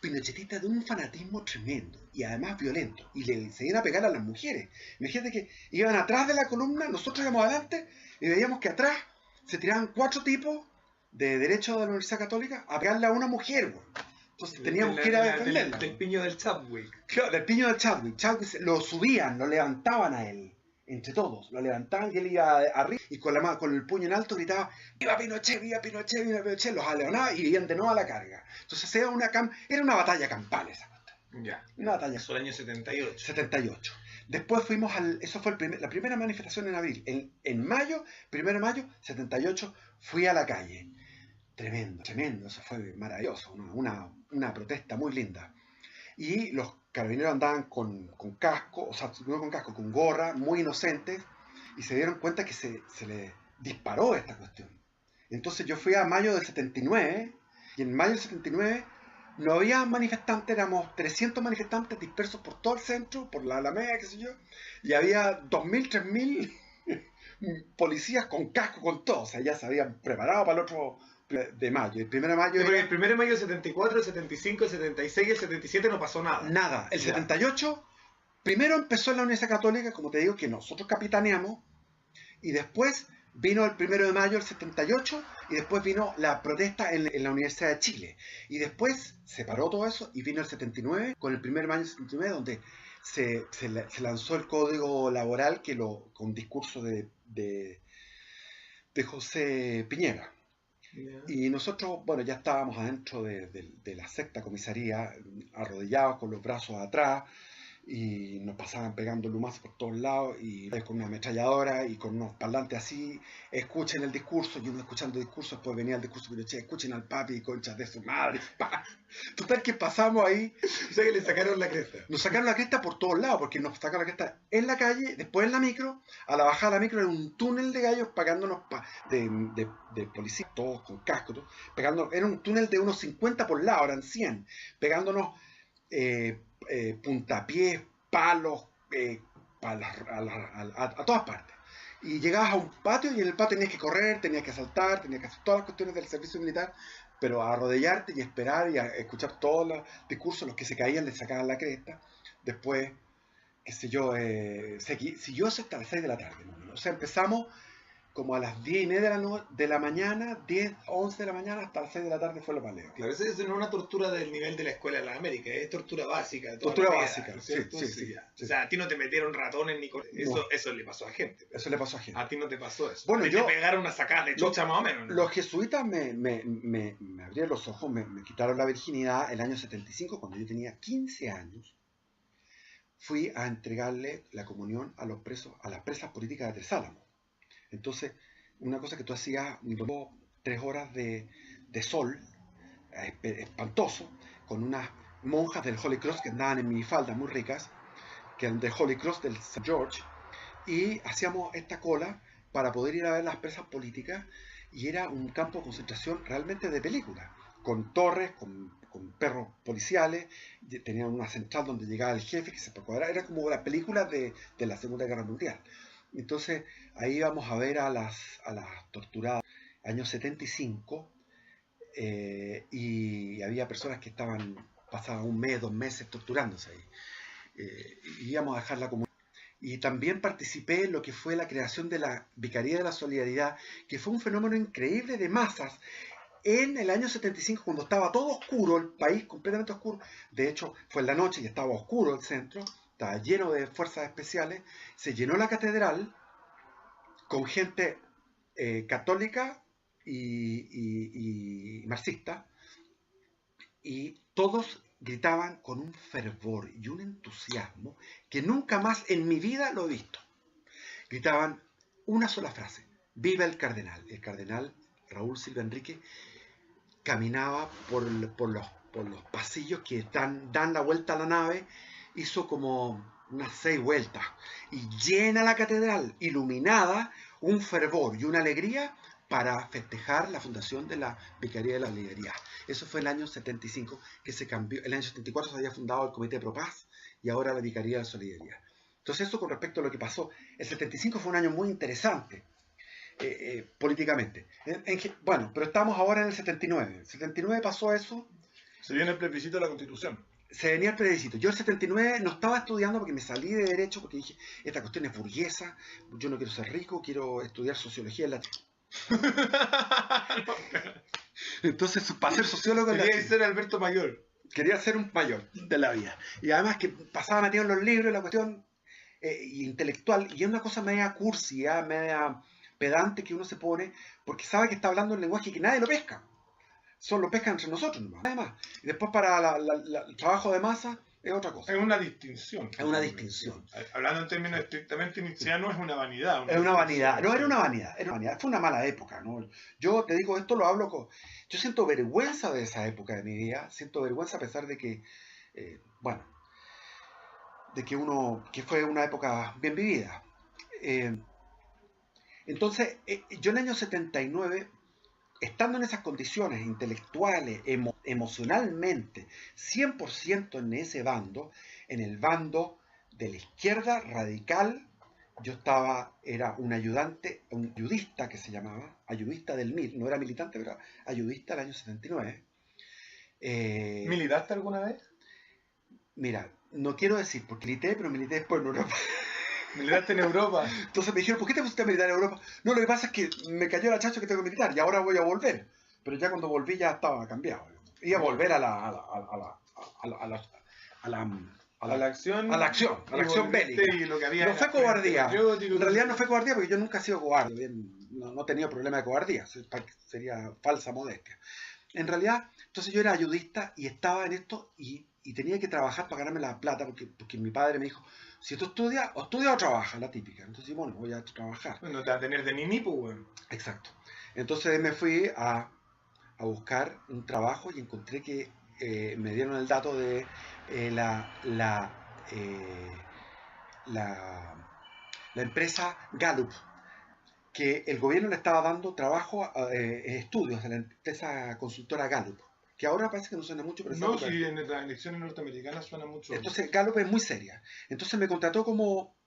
pinochetista de un fanatismo tremendo, y además violento, y le seguían a pegar a las mujeres. Imagínate que iban atrás de la columna, nosotros íbamos adelante, y veíamos que atrás se tiraban 4 tipos de derecho de la Universidad Católica a pegarle a una mujer, güey. Entonces teníamos que ir a defenderla. Del piño del Chadwick. Claro, del piño del Chadwick. Chadwick lo subían, lo levantaban a él, entre todos. Lo levantaban y él iba arriba y con el puño en alto gritaba: ¡Viva Pinochet, viva Pinochet, viva Pinochet! Los aleonaba y iban de nuevo a la carga. Entonces era una batalla campal esa cuestión. Ya. Una batalla. Eso el año 78. 78. Después fuimos eso fue la primera manifestación en abril. En mayo, 1 de mayo, 78, fui a la calle. Tremendo, eso fue maravilloso, una protesta muy linda. Y los carabineros andaban con casco, o sea, no con casco, con gorra, muy inocentes, y se dieron cuenta que se les disparó esta cuestión. Entonces yo fui a mayo del 79, y en mayo del 79 no había manifestantes, éramos 300 manifestantes dispersos por todo el centro, por la Alameda, qué sé yo, y había 2.000, 3.000 policías con casco, con todo, o sea, ya se habían preparado para el otro de mayo. El 1 de mayo... el 1 de mayo del 74, el 75, el 76 y el 77 no pasó nada. Nada. El 78, primero empezó en la Universidad Católica, como te digo, que nosotros capitaneamos, y después Vino el 1 de mayo del 78 y después vino la protesta en la Universidad de Chile. Y después se paró todo eso y vino el 79, con el 1 de mayo del 79, donde se lanzó el Código Laboral con discurso de José Piñera. Ya. Y nosotros, bueno, ya estábamos adentro de la sexta comisaría, arrodillados con los brazos atrás, y nos pasaban pegando lumazos por todos lados, y con una ametralladora y con unos parlantes así, escuchen el discurso, y uno escuchando el discurso, después venía el discurso, pero escuchen al papi, conchas de su madre, pa. Total que pasamos ahí. O sea que le sacaron la cresta. Nos sacaron la cresta por todos lados, porque nos sacaron la cresta en la calle, después en la micro. A la bajada de la micro era un túnel de gallos pegándonos de policías, todos con casco, todo, pegándonos. Era un túnel de unos 50 por lado, eran 100, pegándonos puntapiés, palos, a todas partes. Y llegabas a un patio y en el patio tenías que correr, tenías que saltar, tenías que hacer todas las cuestiones del servicio militar, pero a arrodillarte y esperar y a escuchar todos los discursos, los que se caían les sacaban la cresta. Después, qué sé yo, siguió eso hasta las 6 de la tarde. ¿No? O sea, empezamos como a las 10:30 de la mañana, 10, 11 de la mañana, hasta las 6 de la tarde fue lo más lejos. Claro, esa no es una tortura del nivel de la Escuela de las Américas, es tortura básica. Tortura básica, ¿no es cierto? sí. O sea, a ti no te metieron ratones ni cosas. No. Eso le pasó a gente. Eso le pasó a gente. A ti no te pasó eso. Bueno, te pegaron una sacada de chucha más o menos, ¿no? Los jesuitas me abrieron los ojos, me quitaron la virginidad el año 75, cuando yo tenía 15 años. Fui a entregarle la comunión a los presos, a las presas políticas de Tres Álamos. Entonces, una cosa que tú hacías, 3 horas de sol, espantoso, con unas monjas del Holy Cross que andaban en minifaldas muy ricas, que eran del Holy Cross del St. George, y hacíamos esta cola para poder ir a ver las presas políticas, y era un campo de concentración realmente de película, con torres, con perros policiales, tenían una central donde llegaba el jefe que se preocupaba, era como la película de la Segunda Guerra Mundial. Entonces ahí íbamos a ver a las torturadas, año 75, y había personas que pasaban 1 mes, 2 meses torturándose ahí. Y íbamos a dejar la comunidad. Y también participé en lo que fue la creación de la Vicaría de la Solidaridad, que fue un fenómeno increíble de masas. En el año 75, cuando estaba todo oscuro, el país completamente oscuro, de hecho fue en la noche y estaba oscuro el centro, estaba lleno de fuerzas especiales, se llenó la catedral con gente católica y marxista, y todos gritaban con un fervor y un entusiasmo que nunca más en mi vida lo he visto. Gritaban una sola frase: ¡viva el cardenal! El cardenal Raúl Silva Enrique caminaba por los pasillos que dan la vuelta a la nave, hizo como unas 6 vueltas, y llena la catedral, iluminada, un fervor y una alegría para festejar la fundación de la Vicaría de la Solidaridad. Eso fue el año 75, que se cambió. El año 74 se había fundado el Comité Pro Paz y ahora la Vicaría de la Solidaridad. Entonces, eso con respecto a lo que pasó. El 75 fue un año muy interesante políticamente. Bueno, pero estamos ahora en el 79. En el 79 pasó eso. Se viene el plebiscito de la Constitución. Se venía el plebiscito. Yo en el 79 no estaba estudiando porque me salí de Derecho, porque dije, esta cuestión es burguesa, yo no quiero ser rico, quiero estudiar Sociología en la... Entonces, para ser sociólogo... Quería ser Alberto Mayor. Quería ser un mayor de la vida. Y además que pasaba metido en los libros, la cuestión intelectual, y es una cosa media cursi, media pedante que uno se pone, porque sabe que está hablando un lenguaje que nadie lo pesca. Solo lo pescan entre nosotros nomás. Además, y después para el trabajo de masa es otra cosa. Es una distinción. Es una distinción. Hablando en términos estrictamente nietzscheanos, es una vanidad. Es una vanidad. No, era una vanidad. Fue una mala época, ¿no? Yo te digo, esto lo hablo con... Yo siento vergüenza de esa época de mi vida. Siento vergüenza a pesar de que, bueno, de que fue una época bien vivida. Entonces, yo en el año 79... estando en esas condiciones intelectuales, emocionalmente, 100% en ese bando, en el bando de la izquierda radical, yo era un ayudante, un ayudista que se llamaba, ayudista del MIR, no era militante, pero ayudista del año 79. ¿Militaste alguna vez? Mira, no quiero decir porque milité, pero milité después en Europa. Militaste en Europa. Entonces me dijeron, ¿por qué te pusiste a militar en Europa? No, lo que pasa es que me cayó la chacha que tengo que militar y ahora voy a volver. Pero ya cuando volví ya estaba cambiado. Iba a volver a la acción. A la acción bélica. Y lo que había No fue cobardía. patriótico, En realidad no fue cobardía porque yo nunca he sido cobarde. No he tenido problema de cobardía. Sería falsa modestia. En realidad, entonces yo era ayudista y estaba en esto y tenía que trabajar para ganarme la plata porque mi padre me dijo, si tú estudias, o estudias o trabajas, la típica. Entonces, bueno, voy a trabajar. Bueno, te vas a tener de nini, pues, weón. Exacto. Entonces me fui a buscar un trabajo y encontré que me dieron el dato de la empresa Gallup, que el gobierno le estaba dando trabajo, estudios a la empresa consultora Gallup, que ahora parece que no suena mucho, pero no, si en las elecciones norteamericanas suena mucho. Entonces Gallup es muy seria. Entonces me contrató como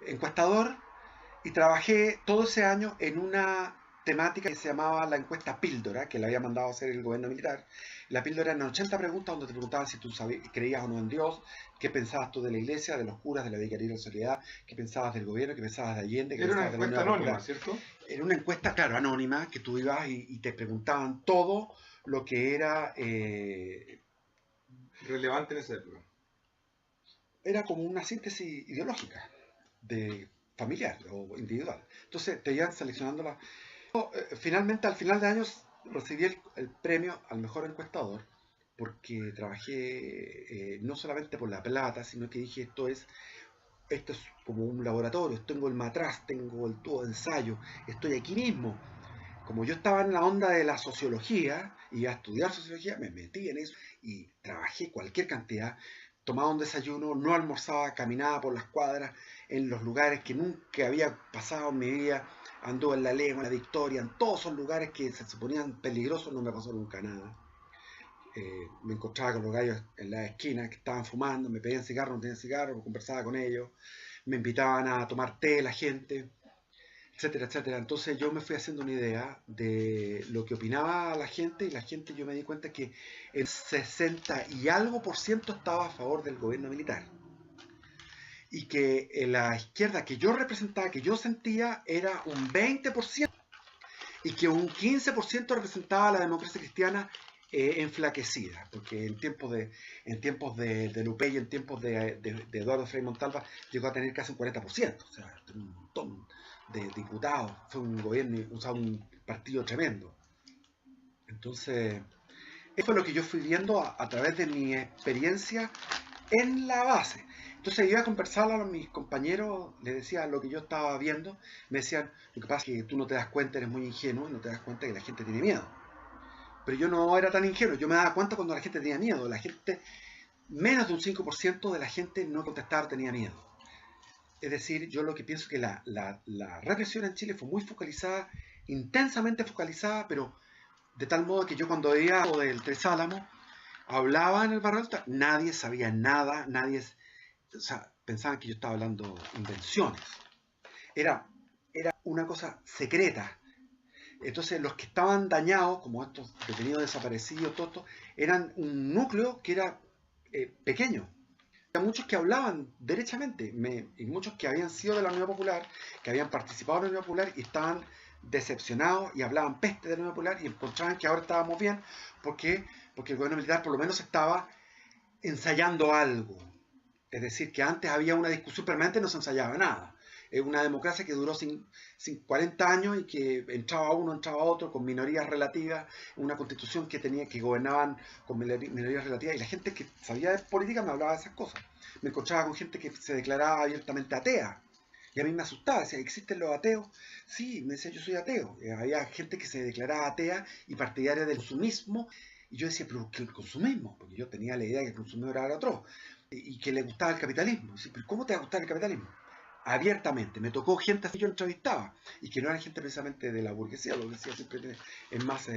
encuestador y trabajé todo ese año en una temática que se llamaba la encuesta Píldora, que le había mandado a hacer el gobierno militar. La píldora eran 80 preguntas donde te preguntaban si tú creías o no en Dios, qué pensabas tú de la iglesia, de los curas, de la vicaría de la soledad, qué pensabas del gobierno, qué pensabas de Allende. Era una encuesta anónima, ¿cierto? Era una encuesta, claro, anónima, que tú ibas y te preguntaban todo lo que era relevante en esa época. Era como una síntesis ideológica, familiar o individual. Entonces te iban seleccionando las... Finalmente, al final de años, recibí el premio al mejor encuestador porque trabajé no solamente por la plata, sino que dije, esto es como un laboratorio, tengo el matraz, tengo el tubo de ensayo, estoy aquí mismo. Como yo estaba en la onda de la sociología, iba a estudiar sociología, me metí en eso y trabajé cualquier cantidad, tomaba un desayuno, no almorzaba, caminaba por las cuadras, en los lugares que nunca había pasado en mi vida, anduve en La Lema, en La Victoria, en todos esos lugares que se suponían peligrosos, no me pasó nunca nada. Me encontraba con los gallos en la esquina que estaban fumando, me pedían cigarro, no tenían cigarro, conversaba con ellos, me invitaban a tomar té la gente, etcétera, etcétera. Entonces yo me fui haciendo una idea de lo que opinaba la gente y la gente, yo me di cuenta que el 60 y algo % estaba a favor del gobierno militar y que la izquierda que yo representaba, que yo sentía, era un 20% y que un 15% representaba la democracia cristiana enflaquecida, porque en tiempos de Lupe y en tiempos de Eduardo Frei Montalva llegó a tener casi un 40%, o sea, un montón de diputados, fue un gobierno, un partido tremendo. Entonces, eso fue lo que yo fui viendo a través de mi experiencia en la base. Entonces iba a conversar a mis compañeros, les decía lo que yo estaba viendo, me decían, lo que pasa es que tú no te das cuenta, eres muy ingenuo y no te das cuenta que la gente tiene miedo. Pero yo no era tan ingenuo, yo me daba cuenta cuando la gente tenía miedo, la gente, menos de un 5% de la gente no contestaba, tenía miedo. Es decir, yo lo que pienso es que la represión en Chile fue muy focalizada, intensamente focalizada, pero de tal modo que yo cuando veía lo del Tres Álamos, hablaba en el Barrio Alto, nadie sabía nada, o sea, pensaban que yo estaba hablando invenciones. Era una cosa secreta. Entonces los que estaban dañados, como estos detenidos desaparecidos, todo esto, eran un núcleo que era pequeño. Había muchos que hablaban derechamente, y muchos que habían sido de la Unión Popular, que habían participado en la Unión Popular y estaban decepcionados y hablaban peste de la Unión Popular y encontraban que ahora estábamos bien porque el gobierno militar por lo menos estaba ensayando algo. Es decir, que antes había una discusión permanente y no se ensayaba nada. Es una democracia que duró 40 años y que entraba uno, entraba otro, con minorías relativas, una constitución que gobernaban con minorías relativas, y la gente que sabía de política me hablaba de esas cosas. Me encontraba con gente que se declaraba abiertamente atea, y a mí me asustaba, decía, ¿existen los ateos? Sí, me decía, yo soy ateo. Había gente que se declaraba atea y partidaria del consumismo, y yo decía, pero ¿qué es el consumismo? Porque yo tenía la idea de que el consumismo era otro, y que le gustaba el capitalismo. Decía, pero ¿cómo te va a gustar el capitalismo? Abiertamente, me tocó gente así que yo entrevistaba y que no era gente precisamente de la burguesía, la burguesía siempre es más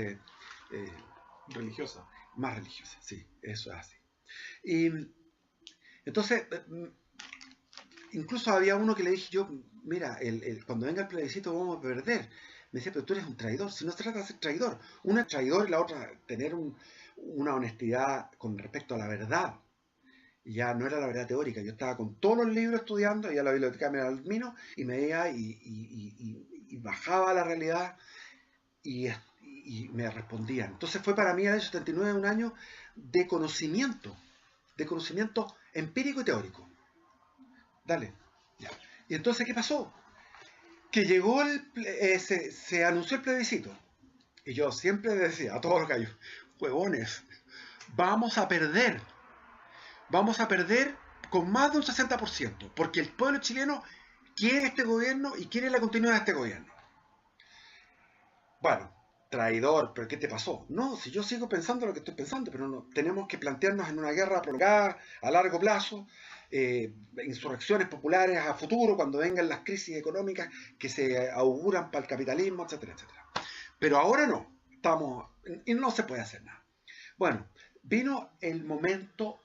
religiosa. Más religiosa, sí, eso es así. Y entonces, incluso había uno que le dije yo, mira, cuando venga el plebiscito vamos a perder. Me decía, pero tú eres un traidor. Si no se trata de ser traidor, una es traidor y la otra tener una honestidad con respecto a la verdad. Y ya no era la verdad teórica. Yo estaba con todos los libros estudiando, y a la biblioteca me Almino, y me iba y bajaba a la realidad y me respondían. Entonces fue para mí el año 79 un año de conocimiento empírico y teórico. Dale. Ya. Y entonces, ¿qué pasó? Que llegó se anunció el plebiscito. Y yo siempre decía a todos los gallos, huevones, vamos a perder con más de un 60%, porque el pueblo chileno quiere este gobierno y quiere la continuidad de este gobierno. Bueno, traidor, pero ¿qué te pasó? No, si yo sigo pensando lo que estoy pensando, pero no, tenemos que plantearnos en una guerra prolongada, a largo plazo, insurrecciones populares a futuro, cuando vengan las crisis económicas que se auguran para el capitalismo, etcétera, etcétera. Pero ahora no, y no se puede hacer nada. Bueno, vino el momento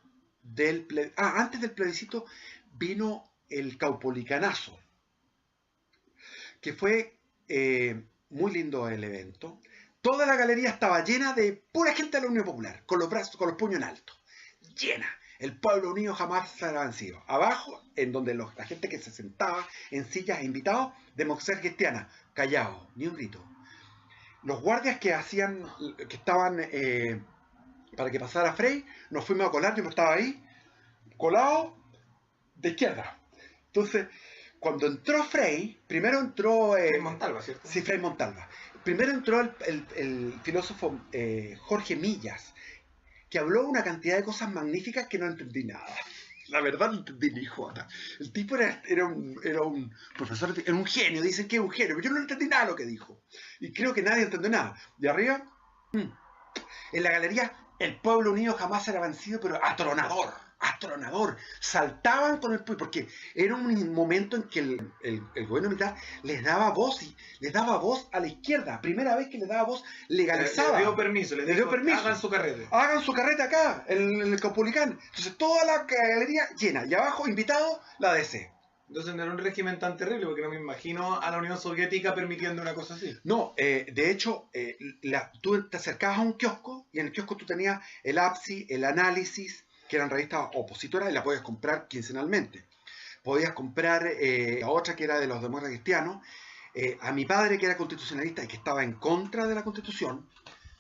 antes del plebiscito vino el caupolicanazo, que fue muy lindo el evento. Toda la galería estaba llena de pura gente de la Unión Popular, con los brazos, con los puños en alto, llena. El pueblo unido jamás será vencido. Abajo, en donde la gente que se sentaba en sillas invitados, democracia cristiana, callado, ni un grito. Los guardias que estaban para que pasara Frei, nos fuimos a colar, yo estaba ahí, colado de izquierda. Entonces, cuando entró Frei, primero entró... Frei Montalva, ¿cierto? Sí, Frei Montalva. Primero entró el filósofo Jorge Millas, que habló una cantidad de cosas magníficas que no entendí nada. La verdad no entendí ni jota. El tipo era un profesor, era un genio, dicen que es un genio, pero yo no entendí nada de lo que dijo. Y creo que nadie entendió nada. De arriba, en la galería, el pueblo unido jamás será vencido, pero atronador. Saltaban con el pueblo, porque era un momento en que el gobierno militar les daba voz a la izquierda. Primera vez que les daba voz legalizada. Les dio permiso. Hagan su carrete acá, en el Caupolicán. Entonces toda la galería llena, y abajo, invitado, la DC. Entonces no era un régimen tan terrible, porque no me imagino a la Unión Soviética permitiendo una cosa así. No, de hecho, tú te acercabas a un kiosco, y en el kiosco tú tenías el APSI, el Análisis, que eran revistas opositoras, y la podías comprar quincenalmente. Podías comprar a otra que era de los demócratas cristianos, a mi padre que era constitucionalista y que estaba en contra de la Constitución,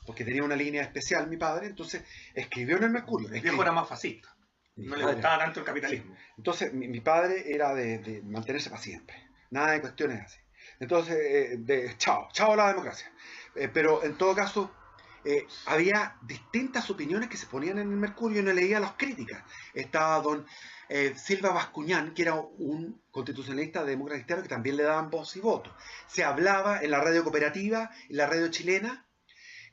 porque tenía una línea especial mi padre, entonces escribió en el Mercurio. El viejo era más fascista, no le gustaba tanto el capitalismo. Sí. Entonces mi padre era de mantenerse para siempre, nada de cuestiones así. Entonces, chao la democracia. Pero en todo caso... había distintas opiniones que se ponían en el Mercurio y no leía las críticas. Estaba don Silva Bascuñán, que era un constitucionalista demócrata cristiano, que también le daban voz y voto. Se hablaba en la radio cooperativa, en la radio chilena,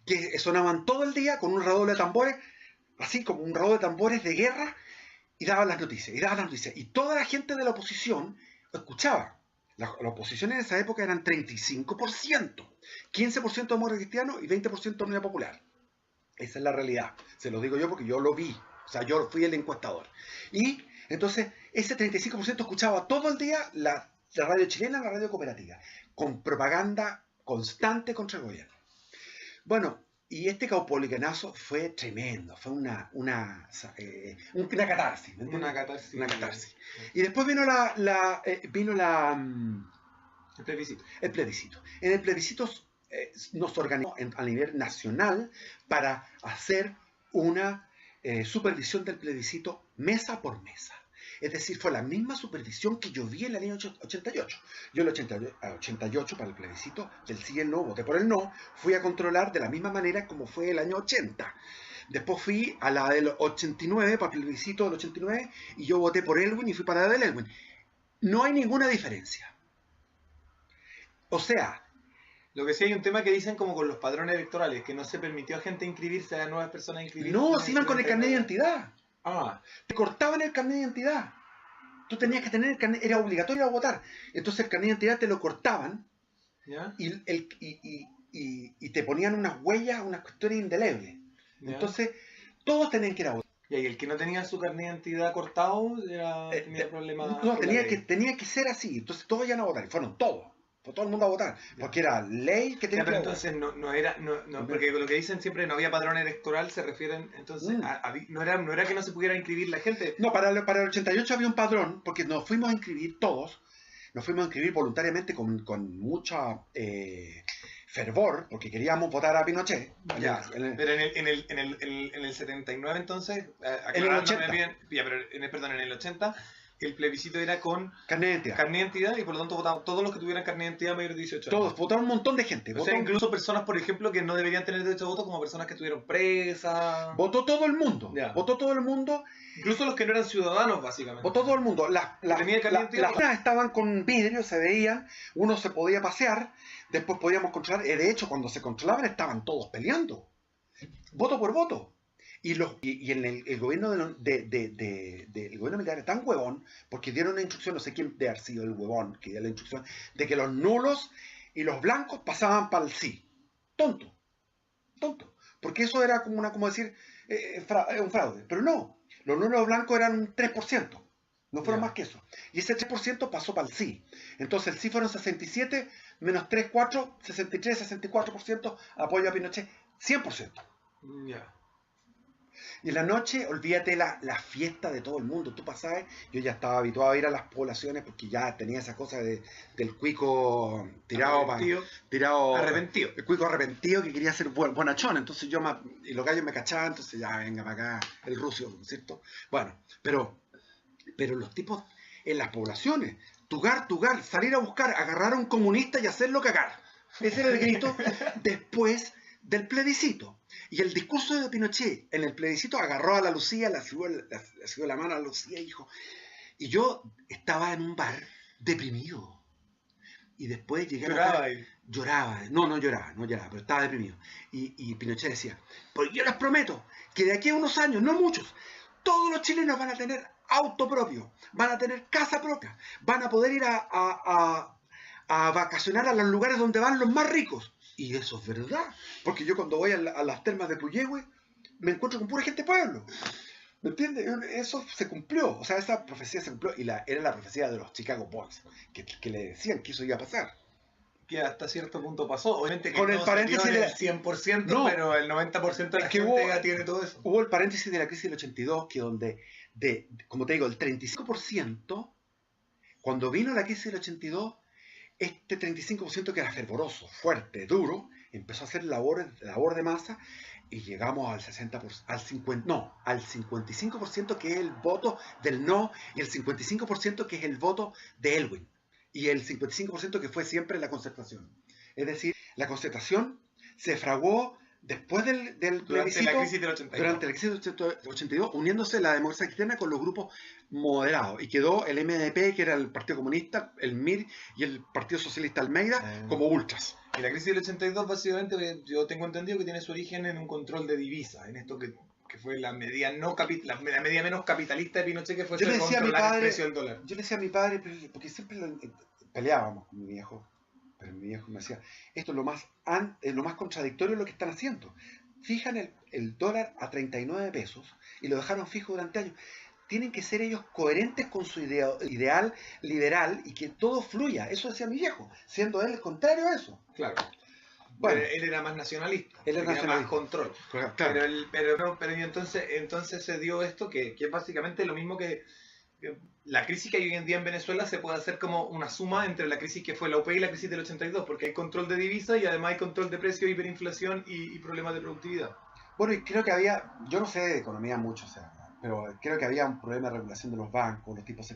que sonaban todo el día con un redoble de tambores, así como un redoble de tambores de guerra, y daban las noticias. Y toda la gente de la oposición escuchaba. La oposición en esa época eran 35%, 15% demócrata cristiano y 20% Unidad Popular. Esa es la realidad, se lo digo yo porque yo lo vi, o sea, yo fui el encuestador. Y entonces ese 35% escuchaba todo el día la radio chilena, la radio cooperativa, con propaganda constante contra el gobierno. Bueno, y este caupolicanazo fue tremendo, fue una catarsis. Una catarsis. Y después vino el plebiscito. El plebiscito. En el plebiscito nos organizamos a nivel nacional para hacer una supervisión del plebiscito mesa por mesa. Es decir, fue la misma supervisión que yo vi en el año 88. Yo en el 88 para el plebiscito del sí y el no, voté por el no, fui a controlar de la misma manera como fue el año 80. Después fui a la del 89, para el plebiscito del 89, y yo voté por Elwin y fui para la del Elwin. No hay ninguna diferencia. O sea... Lo que sí hay un tema que dicen como con los padrones electorales, que no se permitió a gente inscribirse, a nuevas personas inscribirse. No, se iban con el carnet de identidad. Ah. Te cortaban el carnet de identidad. Tú tenías que tener el carnet, era obligatorio a votar. Entonces el carnet de identidad te lo cortaban. ¿Ya? Y te ponían unas huellas, unas cuestiones indelebles. ¿Ya? Entonces todos tenían que ir a votar. Y el que no tenía su carnet de identidad cortado tenía problemas. No, tenía que ser así. Entonces todos iban a votar y fueron todos. Fue todo el mundo a votar, porque era ley que tenía Ya, pero que... entonces no era, porque lo que dicen siempre no había padrón electoral, se refieren, entonces, no era que no se pudiera inscribir la gente. No, para el 88 había un padrón, porque nos fuimos a inscribir todos, nos fuimos a inscribir voluntariamente con mucha fervor, porque queríamos votar a Pinochet. Ya, pero en el 79 entonces, En el 80. bien, ya, pero perdón, en el 80 el plebiscito era con Carnet de identidad. carnet de identidad y por lo tanto votaban todos los que tuvieran carnet de identidad mayor de 18 años. Todos, votaron un montón de gente. O sea, incluso personas, por ejemplo, que no deberían tener derecho a voto, como personas que estuvieron presas. Votó todo el mundo. Ya. Votó todo el mundo. Incluso los que no eran ciudadanos, básicamente. Votó todo el mundo. Tenía carnet de identidad. Las urnas estaban con vidrio, se veían, uno se podía pasear, después podíamos controlar. De hecho, cuando se controlaban estaban todos peleando. Voto por voto. Y en el gobierno el gobierno militar es tan huevón, porque dieron una instrucción, no sé quién debe haber sido el huevón que dio la instrucción, de que los nulos y los blancos pasaban para el sí. Tonto. Porque eso era como decir, un fraude. Pero no, los nulos y los blancos eran un 3%. No fueron más que eso. Y ese 3% pasó para el sí. Entonces el sí fueron 67, menos 3, 4, 63, 64% apoyo a Pinochet, 100%. Ya. Y en la noche, olvídate la fiesta de todo el mundo. Tú pasabas, yo ya estaba habituado a ir a las poblaciones porque ya tenía esa cosa del cuico tirado Arrepentido. El cuico arrepentido que quería ser bonachón. Entonces y los gallos me cachaban, entonces ya venga para acá el rucio, ¿cierto? Bueno, pero los tipos en las poblaciones, tugar, salir a buscar, agarrar a un comunista y hacerlo cagar. Ese era el grito después del plebiscito. Y el discurso de Pinochet en el plebiscito agarró a la Lucía, la subió la mano a la Lucía y dijo... Y yo estaba en un bar deprimido. Y después llegué a la casa, lloraba. No lloraba, pero estaba deprimido. Y Pinochet decía, pues yo les prometo que de aquí a unos años, no muchos, todos los chilenos van a tener auto propio, van a tener casa propia, van a poder ir a vacacionar a los lugares donde van los más ricos. Y eso es verdad, porque yo cuando voy a las termas de Puyehue me encuentro con pura gente de pueblo. ¿Me entiendes? Eso se cumplió, o sea, esa profecía se cumplió y era la profecía de los Chicago Boys, que le decían que eso iba a pasar. Que hasta cierto punto pasó. Obviamente que con el paréntesis del 100%, no, pero el 90% de la gente ya tiene todo eso. Hubo el paréntesis de la crisis del 82, que como te digo, el 35%, cuando vino la crisis del 82, este 35% que era fervoroso, fuerte, duro, empezó a hacer labor de masa y llegamos al 55% que es el voto del no y el 55% que es el voto de Elwin y el 55% que fue siempre la concertación. Es decir, la concertación se fraguó después del plebiscito, durante la crisis del 82, uniéndose la democracia cristiana con los grupos moderados. Y quedó el MDP, que era el Partido Comunista, el MIR y el Partido Socialista Almeida, como ultras. Y la crisis del 82, básicamente, yo tengo entendido que tiene su origen en un control de divisas, en esto que fue la medida menos capitalista de Pinochet, que fue controlar el precio del dólar. Yo le decía a mi padre, porque siempre peleábamos con mi viejo, pero mi viejo me decía, esto es lo más contradictorio de lo que están haciendo. Fijan el dólar a 39 pesos y lo dejaron fijo durante años. Tienen que ser ellos coherentes con su ideal liberal y que todo fluya. Eso decía mi viejo, siendo él el contrario a eso. Claro. Bueno, él era más nacionalista. Él era más control. Claro. Pero entonces se dio esto que es básicamente lo mismo que la crisis que hay hoy en día en Venezuela se puede hacer como una suma entre la crisis que fue la UPE y la crisis del 82, porque hay control de divisas y además hay control de precios, hiperinflación y problemas de productividad. Bueno, y creo que yo no sé de economía mucho, pero creo que había un problema de regulación de los bancos, los tipos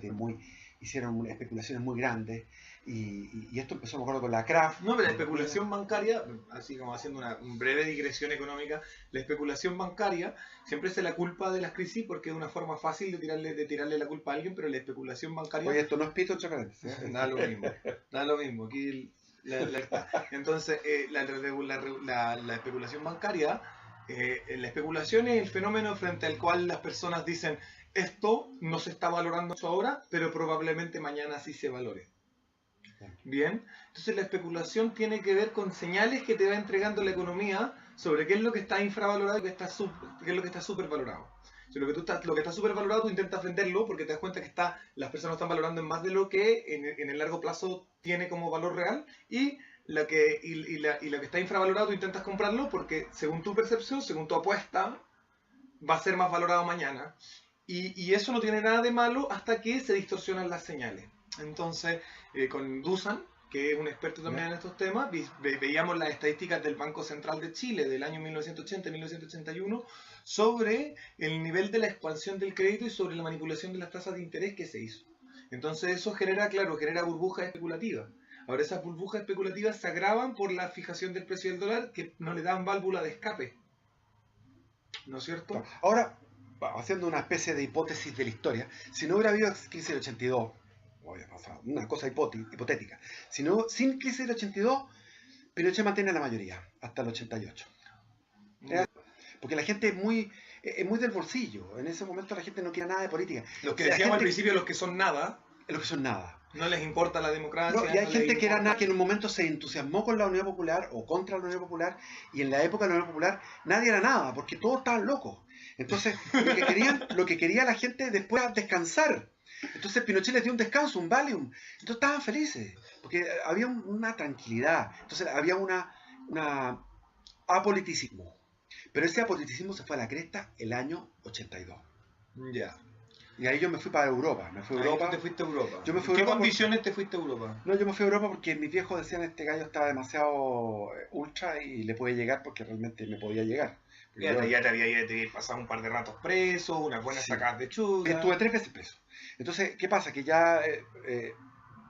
hicieron especulaciones muy grandes y esto empezó, me acuerdo, con la CRAF. No, pero la especulación bancaria, así como haciendo una breve digresión económica, la especulación bancaria siempre se la culpa de las crisis porque es una forma fácil de tirarle la culpa a alguien, pero la especulación bancaria... Oye, esto no es pito, chocolate. Da lo mismo. Aquí entonces, la especulación bancaria... la especulación es el fenómeno frente al cual las personas dicen esto no se está valorando ahora, pero probablemente mañana sí se valore. Bien, entonces la especulación tiene que ver con señales que te va entregando la economía sobre qué es lo que está infravalorado y qué es lo que está supervalorado. Si lo que está súper valorado, tú intentas venderlo porque te das cuenta que las personas están valorando en más de lo que en el largo plazo tiene como valor real, y lo que está infravalorado tú intentas comprarlo porque según tu percepción, según tu apuesta, va a ser más valorado mañana. Y eso no tiene nada de malo hasta que se distorsionan las señales. Entonces, con Dusan, que es un experto también en estos temas, veíamos las estadísticas del Banco Central de Chile del año 1980-1981 sobre el nivel de la expansión del crédito y sobre la manipulación de las tasas de interés que se hizo. Entonces eso genera burbujas especulativas. Ahora esas burbujas especulativas se agravan por la fijación del precio del dólar, que no le dan válvula de escape. ¿No es cierto? Ahora, haciendo una especie de hipótesis de la historia, si no hubiera habido crisis del 82, una cosa hipotética, sin crisis del 82, Pinochet mantiene la mayoría hasta el 88. Porque la gente es muy del bolsillo. En ese momento la gente no quiere nada de política. Los que decíamos al principio, los que son nada. Los que son nada. No les importa la democracia. No, y hay gente que era nada, que en un momento se entusiasmó con la Unión Popular o contra la Unión Popular, y en la época de la Unión Popular nadie era nada, porque todos estaban locos. Entonces, lo que quería la gente después era descansar. Entonces Pinochet les dio un descanso, un Valium. Entonces estaban felices, porque había una tranquilidad. Entonces había una apoliticismo. Pero ese apoliticismo se fue a la cresta el año 82. Ya. Y ahí yo me fui para Europa. Me fui a Europa. ¿Te fuiste a Europa? Yo me fui ¿En a qué Europa condiciones te fuiste a Europa? No, yo me fui a Europa porque mis viejos decían este gallo estaba demasiado ultra y le puede llegar porque realmente me podía llegar. Ya te había pasado un par de ratos preso, unas buenas sacadas de chuga. Estuve 3 veces preso. Entonces, ¿qué pasa? Que ya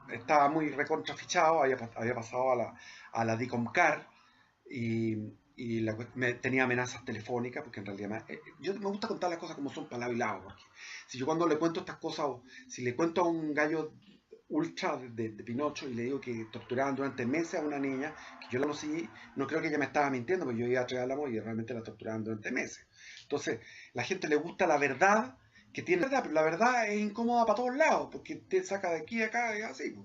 estaba muy recontrafichado, había pasado a la DICOMCAR y tenía amenazas telefónicas, porque en realidad yo me gusta contar las cosas como son para lado y lado, porque si yo cuando le cuento estas cosas, si le cuento a un gallo ultra de Pinocho y le digo que torturaban durante meses a una niña, que yo la conocí, no creo que ella me estaba mintiendo, porque yo iba a traer y realmente la torturaban durante meses. Entonces, la gente le gusta la verdad, que tiene verdad, pero la verdad es incómoda para todos lados, porque te saca de aquí a acá y así.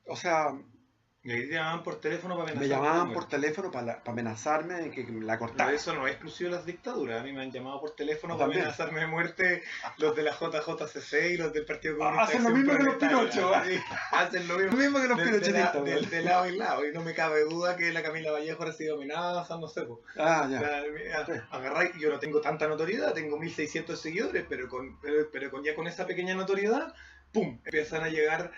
O sea... Y ahí te llamaban por teléfono para amenazarme. Me llamaban por teléfono para amenazarme de que la cortara. Pero eso no es exclusivo de las dictaduras. A mí me han llamado por teléfono para También amenazarme de muerte los de la JJCC y los del Partido Comunista. Hacen lo mismo que los Pinocho. Hacen lo mismo que los pinochetistas. De lado y lado. Y no me cabe duda que la Camila Vallejo ha recibido amenazas, no sé. Agarráis, yo no tengo tanta notoriedad, tengo 1600 seguidores, pero con esa pequeña notoriedad, ¡pum! Empiezan a llegar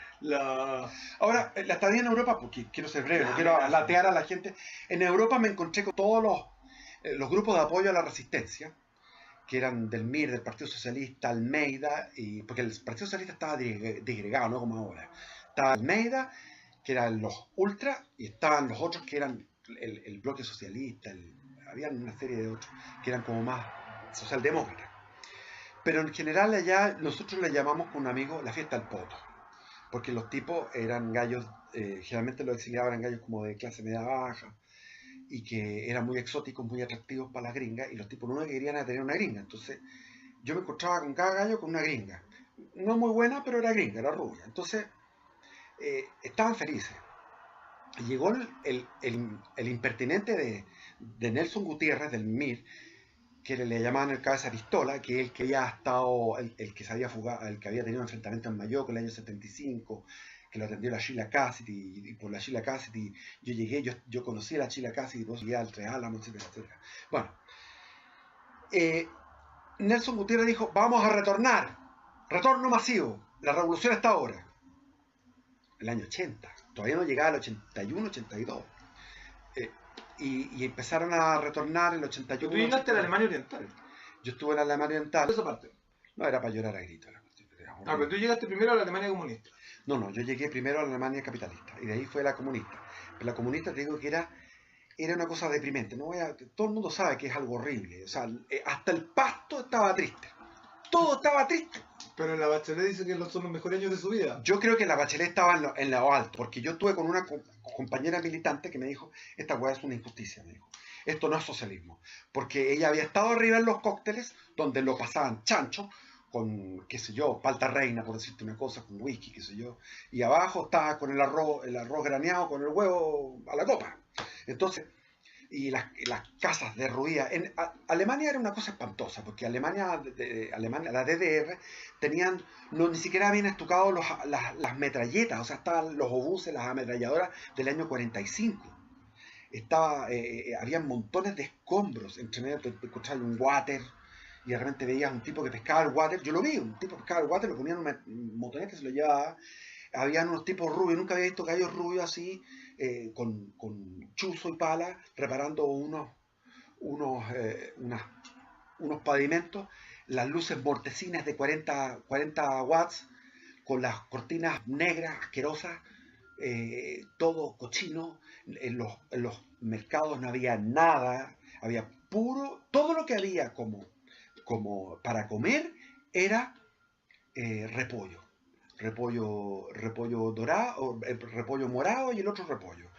Ahora, la estadía en Europa, porque quiero ser breve, no quiero latear a la gente. En Europa me encontré con todos los grupos de apoyo a la resistencia, que eran del MIR, del Partido Socialista, Almeida, porque el Partido Socialista estaba disgregado, no como ahora. Estaba Almeida, que eran los ultras, y estaban los otros que eran el bloque socialista, había una serie de otros que eran como más socialdemócratas. Pero en general allá nosotros le llamamos con un amigo la fiesta del poto, porque los tipos eran gallos, generalmente los exiliados eran gallos como de clase media baja, y que eran muy exóticos, muy atractivos para las gringas, y los tipos no querían era tener una gringa. Entonces yo me encontraba con cada gallo con una gringa, no muy buena, pero era gringa, era rubia. Entonces estaban felices. Y llegó el impertinente de Nelson Gutiérrez, del MIR, que le llamaban el cabeza pistola, que el que había estado, el que se había fugado, el que había tenido un enfrentamiento en Mayoco en el año 75, que lo atendió la Sheila Cassidy, y por la Sheila Cassidy yo llegué, yo conocí a la Sheila Cassidy, vos llegué al Tres Álamos, etcétera, etcétera. Bueno, Nelson Gutiérrez dijo, vamos a retorno masivo, la revolución está ahora. El año 80, todavía no llegaba al 81, 82. Y empezaron a retornar en el 81. ¿Tú llegaste a la Alemania Oriental? Yo estuve en la Alemania Oriental. ¿Esa parte? No, era para llorar a gritos. Pero tú llegaste primero a la Alemania comunista. No, yo llegué primero a la Alemania capitalista, y de ahí fue la comunista. Pero la comunista, te digo que era una cosa deprimente. Todo el mundo sabe que es algo horrible. O sea, hasta el pasto estaba triste. Todo estaba triste. Pero la Bachelet dice que son los mejores años de su vida. Yo creo que la Bachelet estaba en lo alto, porque yo estuve con una compañera militante que me dijo, esta hueá es una injusticia, me dijo. Esto no es socialismo. Porque ella había estado arriba en los cócteles, donde lo pasaban chancho, con, qué sé yo, palta reina, por decirte una cosa, con whisky, qué sé yo. Y abajo estaba con el arroz graneado, con el huevo a la copa. Entonces, y las casas derruidas. En Alemania era una cosa espantosa, porque Alemania, la DDR, tenían, no, ni siquiera habían estucado las metralletas, o sea, estaban los obuses, las ametralladoras del año 45. Había montones de escombros, entre medio te encontrabas un water, y de repente veías un tipo que pescaba el water. Yo lo vi, un tipo que pescaba el water, lo ponía en una motoneta y se lo llevaba. Habían unos tipos rubios, nunca había visto gallos rubios así, con chuzo y pala, reparando unos pavimentos, las luces mortecinas de 40 watts, con las cortinas negras, asquerosas, todo cochino. En los mercados no había nada, había todo lo que había como para comer era repollo dorado, repollo morado y el otro repollo.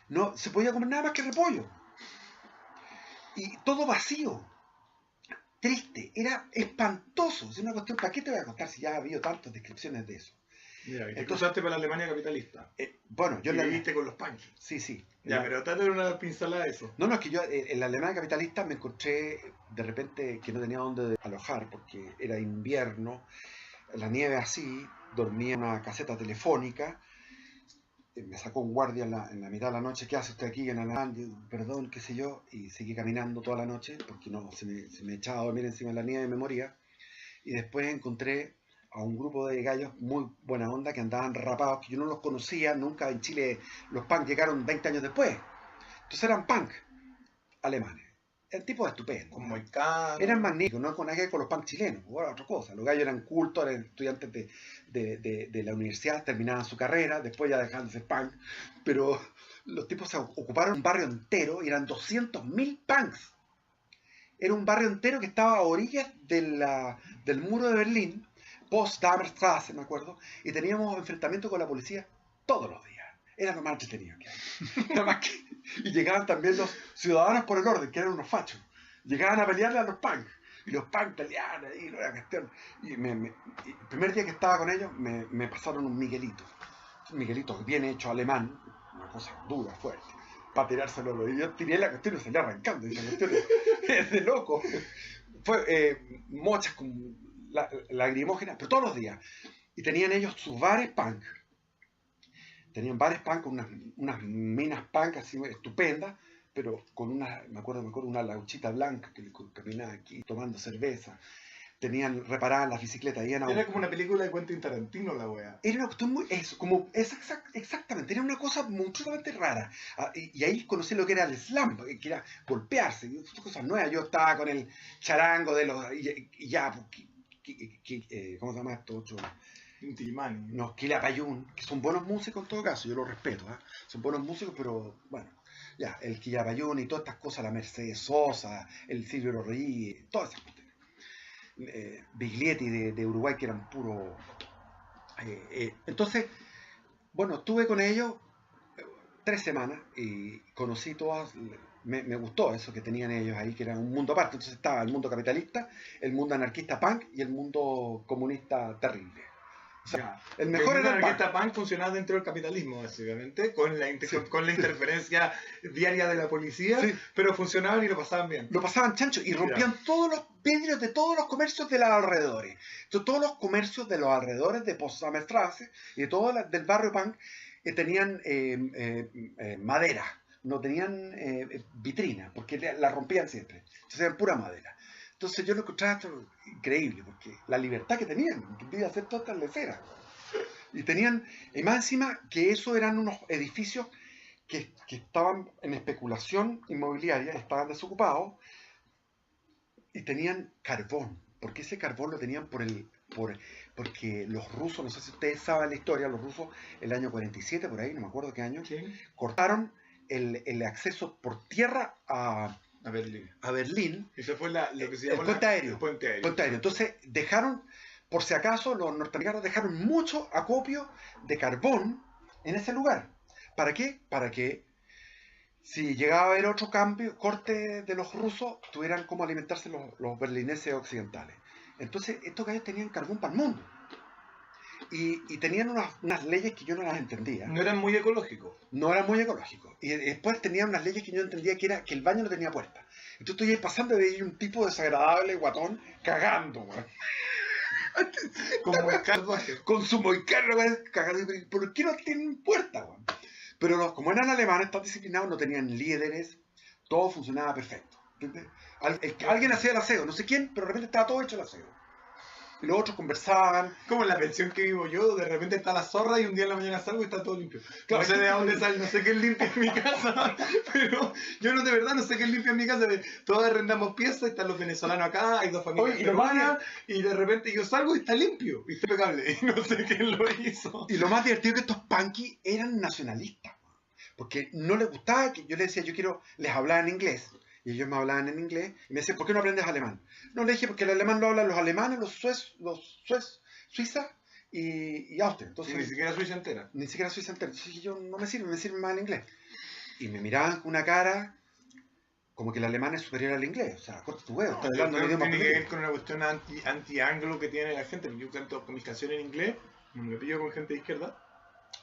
No se podía comer nada más que repollo. Y todo vacío, triste, era espantoso. Es una cuestión, ¿para qué te voy a contar si ya ha habido tantas descripciones de eso? Mira, y te cruzaste para la Alemania capitalista. Bueno, yo la viste con los punks. Sí. Ya, pero trata de una pincelada de eso. No, es que yo en la Alemania capitalista me encontré de repente que no tenía dónde alojar porque era invierno, la nieve así, dormía en una caseta telefónica, me sacó un guardia en la mitad de la noche. ¿Qué hace usted aquí en Alemania? Perdón, qué sé yo, y seguí caminando toda la noche porque no se me echaba a dormir encima de la nieve y me moría. Y después encontré a un grupo de gallos muy buena onda que andaban rapados, que yo no los conocía, nunca en Chile. Los punk llegaron 20 años después. Entonces eran punk alemanes. Eran tipos estupendos. Con moicano. Eran magníficos, no con nada que ver con los punk chilenos, o otra cosa. Los gallos eran cultos, eran estudiantes de la universidad, terminaban su carrera, después ya dejaban de ser punk. Pero los tipos se ocuparon un barrio entero y eran 200.000 punks. Era un barrio entero que estaba a orillas del muro de Berlín, Potsdamer-Straße, me acuerdo, y teníamos enfrentamientos con la policía todos los días. Era lo más entretenido que hay. Y llegaban también los ciudadanos por el orden, que eran unos fachos. Llegaban a pelearle a los punks. Y los punks peleaban ahí, no era cuestión. Y el primer día que estaba con ellos, me pasaron un Miguelito. Un Miguelito bien hecho, alemán, una cosa dura, fuerte, para tirárselo. Y yo tiré la cuestión y salí arrancando. Y la cuestión es de loco. Fue mochas con lagrimógenas, pero todos los días. Y tenían ellos sus bares punk. Tenían bares punk con unas minas punk así estupendas, pero con me acuerdo una lauchita blanca que caminaba aquí tomando cerveza. Reparaban las bicicletas. Era como una película de Quentin Tarantino la wea. Era una cuestión muy... exactamente, era una cosa muchamente rara. Y ahí conocí lo que era el slam, que era golpearse, cosas nuevas. Yo estaba con el charango de los... Y ya, ¿cómo se llama esto? Los Quilapayún, que son buenos músicos en todo caso, yo los respeto, ¿eh? Son buenos músicos, pero bueno, ya, el Quilapayún y todas estas cosas, la Mercedes Sosa, el Silvio Rodríguez, todas esas cuestiones. Biglietti de Uruguay, que eran puro... entonces, bueno, estuve con ellos 3 semanas y conocí todas... Me gustó eso que tenían ellos ahí, que era un mundo aparte. Entonces estaba el mundo capitalista, el mundo anarquista punk y el mundo comunista terrible. O sea, el mejor era el anarquista punk funcionaba dentro del capitalismo, básicamente, con la interferencia diaria de la policía, sí. Pero funcionaban y lo pasaban bien. Lo pasaban chancho y rompían todos los vidrios de todos los comercios de los alrededores. Entonces, todos los comercios de los alrededores de Potsdamer Straße y de todo del barrio punk tenían madera, no tenían vitrina, porque la rompían siempre. Entonces eran pura madera. Entonces yo lo encontraba esto increíble, porque la libertad que tenían, que podían hacer todas estas leceras. Y tenían, y más encima, que eso eran unos edificios que estaban en especulación inmobiliaria, estaban desocupados, y tenían carbón. Porque ese carbón lo tenían porque los rusos, no sé si ustedes saben la historia, los rusos, el año 47, por ahí, no me acuerdo qué año, ¿sí? Cortaron el acceso por tierra a Berlín. Eso fue lo que se llama el puente aéreo. Entonces dejaron, por si acaso, los norteamericanos dejaron mucho acopio de carbón en ese lugar. ¿Para qué? Para que si llegaba a haber otro corte de los rusos, tuvieran cómo alimentarse los berlineses occidentales. Entonces estos gallos tenían carbón para el mundo. y tenían unas leyes que yo no las entendía. No eran muy ecológicos. No eran muy ecológicos. Y después tenían unas leyes que yo no entendía, que era que el baño no tenía puerta. Entonces estoy ahí pasando y veía un tipo desagradable, guatón, cagando, weón. Como Moicano. Con su moicano, weón, cagando. Y digo, ¿por qué no tienen puerta, weón? Pero como eran alemanes, tan disciplinados, no tenían líderes, todo funcionaba perfecto. ¿Entiendes? Alguien hacía el aseo, no sé quién, pero de repente estaba todo hecho el aseo. Y los otros conversaban. Como en la pensión que vivo yo, de repente está la zorra y un día en la mañana salgo y está todo limpio. Claro, No sé de dónde sale, no sé qué es limpio en mi casa, pero yo no de verdad no sé qué es limpio en mi casa. Todos arrendamos piezas, están los venezolanos acá, hay 2 familias peruanas, y de repente yo salgo y está limpio, y está impecable, y no sé quién lo hizo. Y lo más divertido es que estos punkies eran nacionalistas, porque no les gustaba que yo les decía, les hablaba en inglés. Y ellos me hablaban en inglés y me decían, ¿por qué no aprendes alemán? No, le dije, porque el alemán lo hablan los alemanes, Suiza y Austria. Entonces, Y ni siquiera Suiza entera. Ni siquiera Suiza entera. Entonces yo no me sirve más el inglés. Y me miraban con una cara como que el alemán es superior al inglés. O sea, corta tu huevo, estoy hablando un idioma tiene que ver político. con una cuestión anti-anglo que tiene la gente. Yo canto con mis canciones en inglés, me pillo con gente de izquierda.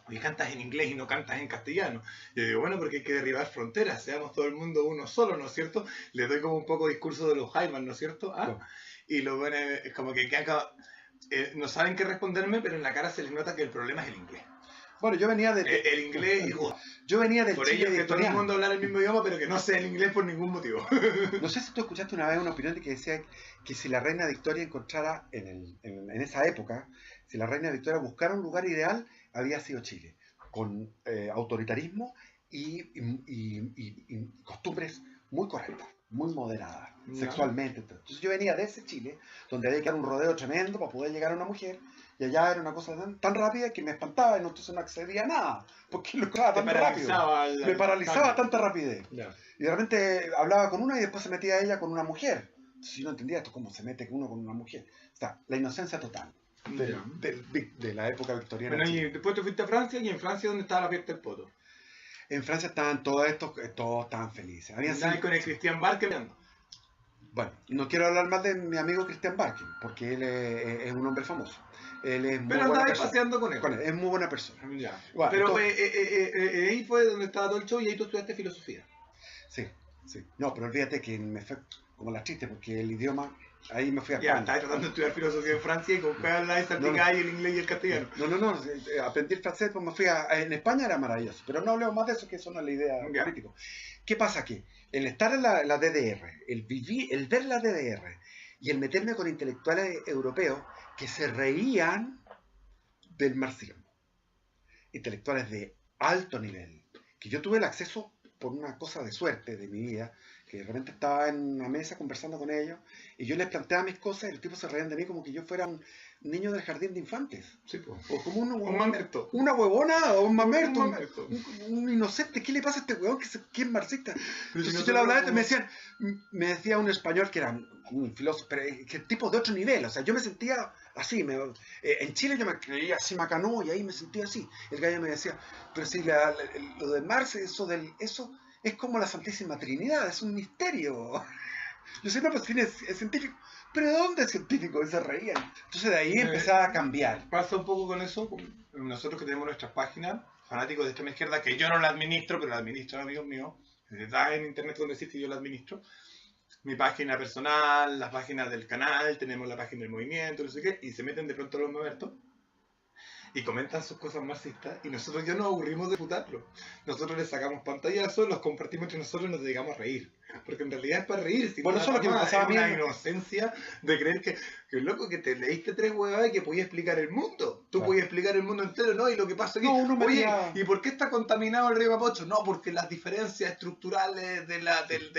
Y cantas en inglés y no cantas en castellano. Y yo digo, bueno, porque hay que derribar fronteras, seamos todo el mundo uno solo, ¿no es cierto? Les doy como un poco discurso de los Hyman, ¿no es cierto? ¿Ah? Claro. Y lo bueno es como que no saben qué responderme, pero en la cara se les nota que el problema es el inglés. Bueno, yo venía de... El inglés y Yo venía del por Chile ello que todo el victoriano. mundo habla el mismo idioma, pero que no sé el inglés por ningún motivo. No sé si tú escuchaste una vez una opinión de que decía que si la reina Victoria encontrara en esa época, si la reina Victoria buscara un lugar ideal, había sido Chile, con autoritarismo y costumbres muy correctas, muy moderadas, No. sexualmente. Entonces yo venía de ese Chile, donde había que dar un rodeo tremendo para poder llegar a una mujer, y allá era una cosa tan rápida que me espantaba y entonces no accedía a nada, porque lo estaba tan rápido. Me paralizaba tanta rapidez. Ya. Y de repente hablaba con una y después se metía ella con una mujer. Entonces yo no entendía esto, cómo se mete uno con una mujer. O sea, la inocencia total de la época victoriana. Bueno, y después te fuiste a Francia, y en Francia, ¿dónde estaba la fiesta del poto? En Francia estaban todos estaban felices. Andabas con el Christian Barker. Bueno, no quiero hablar más de mi amigo Christian Barker, porque él es un hombre famoso. Él es muy Pero buena andabas persona. paseando con él. Es muy buena persona. Ya. Bueno, Pero entonces- ahí fue donde estaba todo el show y ahí tú estudiaste filosofía. Sí. No, pero olvídate que me fue como la chiste, porque el idioma, ahí me fui a Ya, España. estabas tratando de estudiar filosofía en Francia y con qué habláis salpicáis el inglés y el castellano. No, aprendí el francés, pues me fui en España era maravilloso, pero no hablemos más de eso, que eso no es la idea Ya. política. ¿Qué pasa aquí? El estar en la DDR, el ver la DDR y el meterme con intelectuales europeos que se reían del marxismo, intelectuales de alto nivel, que yo tuve el acceso por una cosa de suerte de mi vida, que de repente estaba en una mesa conversando con ellos y yo les planteaba mis cosas y los tipos se reían de mí como que yo fuera un niño del jardín de infantes. Sí, pues. O como Un mamerto. una huevona o un mamerto. Un mamerto. Un inocente. ¿Qué le pasa a este huevón que es marxista? Pero si Entonces nosotros yo le hablaba de esto y como- me decía un español que era un filósofo, pero que tipo de otro nivel. O sea, yo me sentía así. En Chile yo me creía así macanú y ahí me sentía así. El gallo me decía, pero si lo de Marx, eso es como la Santísima Trinidad, es un misterio. Yo sé, no, pues es científico. ¿Pero de dónde es científico? Y se reían. Entonces de ahí empezaba a cambiar. Pasa un poco con eso. Nosotros que tenemos nuestras páginas, fanáticos de extrema izquierda, que yo no la administro, pero la administran amigos míos. Está en internet donde existe y yo la administro. Mi página personal, las páginas del canal, tenemos la página del movimiento, no sé qué, y se meten de pronto los mamertos y comentan sus cosas marxistas y nosotros ya nos aburrimos de putarlo. Nosotros les sacamos pantallazos, los compartimos entre nosotros y nos dedicamos a reír. Porque en realidad es para reír. Bueno, eso es lo que me pasaba a mí. Es una inocencia de creer que loco, que te leíste 3 huevadas y que podías explicar el mundo. Tú Claro. podías explicar el mundo entero, ¿no? Y lo que pasa aquí, No, uno me oye, decía- ¿y por qué está contaminado el río Mapocho? No, porque las diferencias estructurales de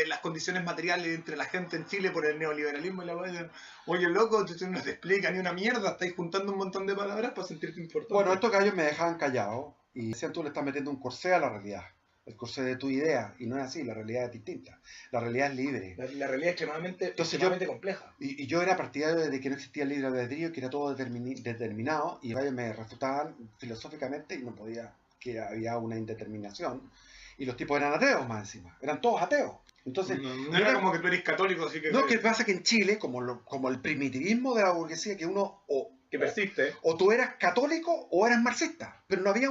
las condiciones materiales entre la gente en Chile por el neoliberalismo y la hueá. Oye, loco, tú no te explica ni una mierda, estáis juntando un montón de palabras para sentirte importante. Bueno, estos gallos me dejaban callado y decían, tú le estás metiendo un corsé a la realidad. El corsé de tu idea. Y no es así, la realidad es distinta. La realidad es libre. La realidad es extremadamente, Entonces compleja. Y yo era partidario de que no existía el libre albedrío, que era todo determinado, y ellos me refutaban filosóficamente y no podía, que había una indeterminación. Y los tipos eran ateos más encima, eran todos ateos. Entonces, No era como que tú eres católico, así que... no, que pasa que en Chile, como el primitivismo de la burguesía, que uno Que persiste. O tú eras católico o eras marxista, pero no había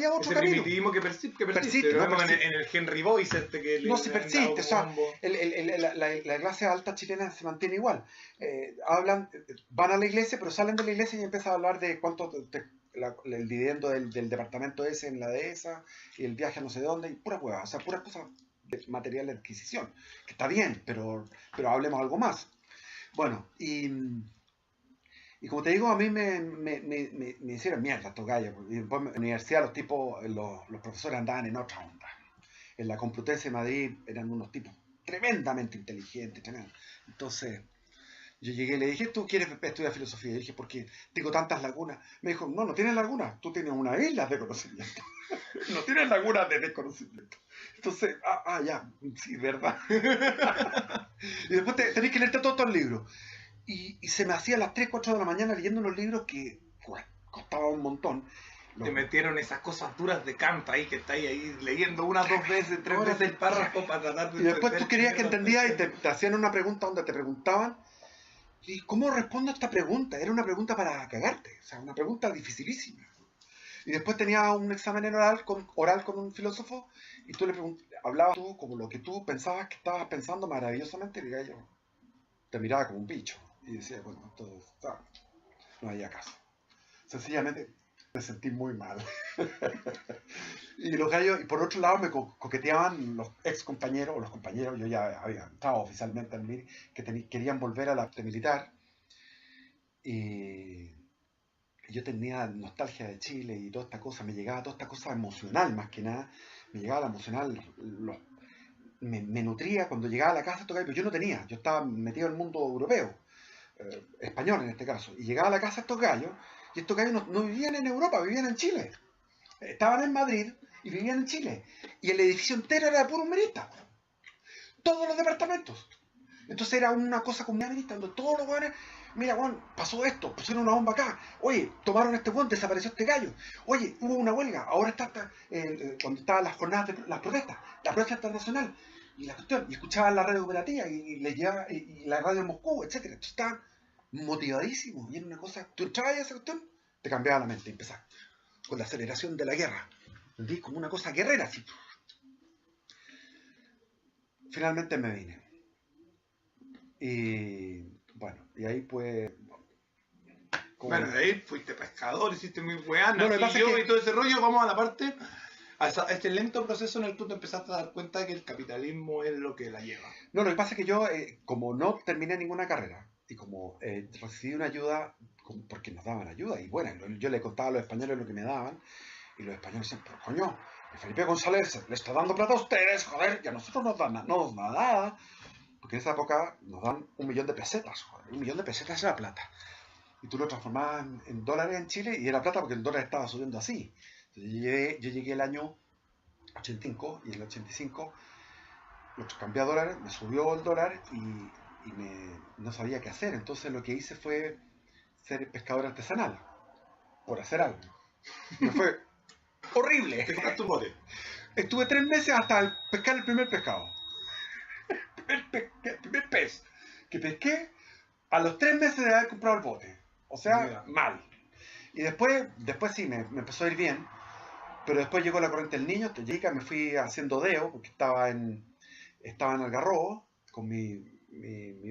otro Ese camino. primitivismo que persiste. Persiste, Lo no, vemos persiste. en el Henry Boyce que No, si le han persiste, dado o sea, bombo. la clase alta chilena se mantiene igual. Van a la iglesia, pero salen de la iglesia y empiezan a hablar de cuánto el dividendo del departamento ese en la dehesa y el viaje a no sé dónde, y pura hueá, o sea, puras cosas de material de adquisición, que está bien, pero hablemos algo más. Bueno, y como te digo, a mí me hicieron mierda estos gallos. Y después en la universidad los tipos, los profesores andaban en otra onda. En la Complutense de Madrid eran unos tipos tremendamente inteligentes. Entonces, yo llegué y le dije, ¿tú quieres estudiar filosofía? Y dije, porque tengo tantas lagunas. Me dijo, no tienes lagunas, tú tienes una isla de conocimiento. No tienes lagunas de desconocimiento. Entonces, ya, sí, ¿verdad? Y después tenés que leerte todos estos libros. Y se me hacía a las 3, 4 de la mañana leyendo unos libros que costaba un montón. Te metieron esas cosas duras de Kant ahí, que estáis ahí leyendo unas 2 veces, 3 veces el párrafo para tratar de... Y después tú querías que entendías y te hacían una pregunta donde te preguntaban, ¿y cómo respondo a esta pregunta? Era una pregunta para cagarte, o sea, una pregunta dificilísima. Y después tenía un examen oral con un filósofo y tú le hablabas tú como lo que tú pensabas que estabas pensando maravillosamente, y el gallo te miraba como un bicho. Y decía, bueno, entonces, no había caso. Sencillamente me sentí muy mal. Y los gallos, y por otro lado me coqueteaban los ex compañeros, o los compañeros, yo ya había entrado oficialmente al MIR, que querían volver a la arte militar. Y yo tenía nostalgia de Chile y toda esta cosa, me llegaba toda esta cosa emocional más que nada, me llegaba la emocional, me nutría cuando llegaba a la casa, pero yo no tenía, yo estaba metido en el mundo europeo, español en este caso, y llegaba a la casa estos gallos, y estos gallos no vivían en Europa, vivían en Chile, estaban en Madrid y vivían en Chile, y el edificio entero era de puro humanista, todos los departamentos. Entonces era una cosa como una amerita, donde todos los hueones, mira, Juan, pasó esto, pusieron una bomba acá, oye, tomaron este Juan, desapareció este gallo, oye, hubo una huelga, ahora está cuando estaban las jornadas de las protestas, la protesta internacional, y la cuestión, y escuchaban la radio operativa, y la radio en Moscú, etc. Entonces estaban motivadísimos, y era una cosa, tú entrabas a esa cuestión, te cambiaba la mente, y empezaba, con la aceleración de la guerra, ¿entendí? Como una cosa guerrera, así. Finalmente me vine. Y bueno, y ahí pues... Bueno, de ahí fuiste pescador, hiciste muy weá, No, lo que pasa es que... y todo ese rollo, vamos a la parte, a este lento proceso en el que tú te empezaste a dar cuenta de que el capitalismo es lo que la lleva. No, lo que pasa es que yo, como no terminé ninguna carrera, y como recibí una ayuda, porque nos daban ayuda, y bueno, yo le contaba a los españoles lo que me daban, y los españoles decían, pero coño, Felipe González le está dando plata a ustedes, joder, y a nosotros no nos da nada. Porque en esa época nos dan 1 millón de pesetas, joder, 1 millón de pesetas era plata. Y tú lo transformabas en dólares en Chile y era plata porque el dólar estaba subiendo así. Entonces yo llegué el año 85 y en el 85 lo cambié a dólares, me subió el dólar y no sabía qué hacer. Entonces lo que hice fue ser pescador artesanal, por hacer algo. Me fue horrible. ¿Te sacaste tu bote? Estuve 3 meses hasta pescar el primer pescado. El primer pez que pesqué a los 3 meses de haber comprado el bote. O sea, Mira. mal. Y después sí, me empezó a ir bien. Pero después llegó la corriente del Niño, me fui haciendo deo, porque estaba en Algarrobo con mi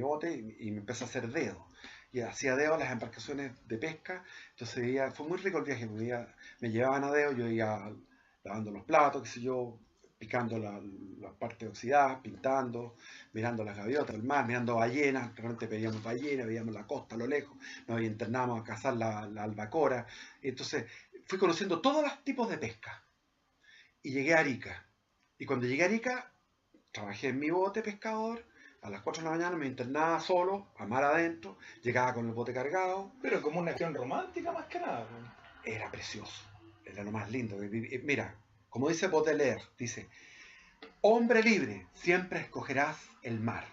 bote y me empecé a hacer deo. Y hacía deo a las embarcaciones de pesca. Entonces fue muy rico el viaje. Me llevaban a deo, yo iba lavando los platos, qué sé yo, picando la parte oxidada, pintando, mirando las gaviotas del mar, mirando ballenas, realmente veíamos ballenas, veíamos la costa a lo lejos, nos internábamos a cazar la albacora. Entonces fui conociendo todos los tipos de pesca y llegué a Arica. Y cuando llegué a Arica, trabajé en mi bote pescador, a las 4 de la mañana me internaba solo, a mar adentro, llegaba con el bote cargado. Pero como una acción romántica más que nada. Era precioso, era lo más lindo. Mira, como dice Baudelaire, dice, hombre libre, siempre escogerás el mar.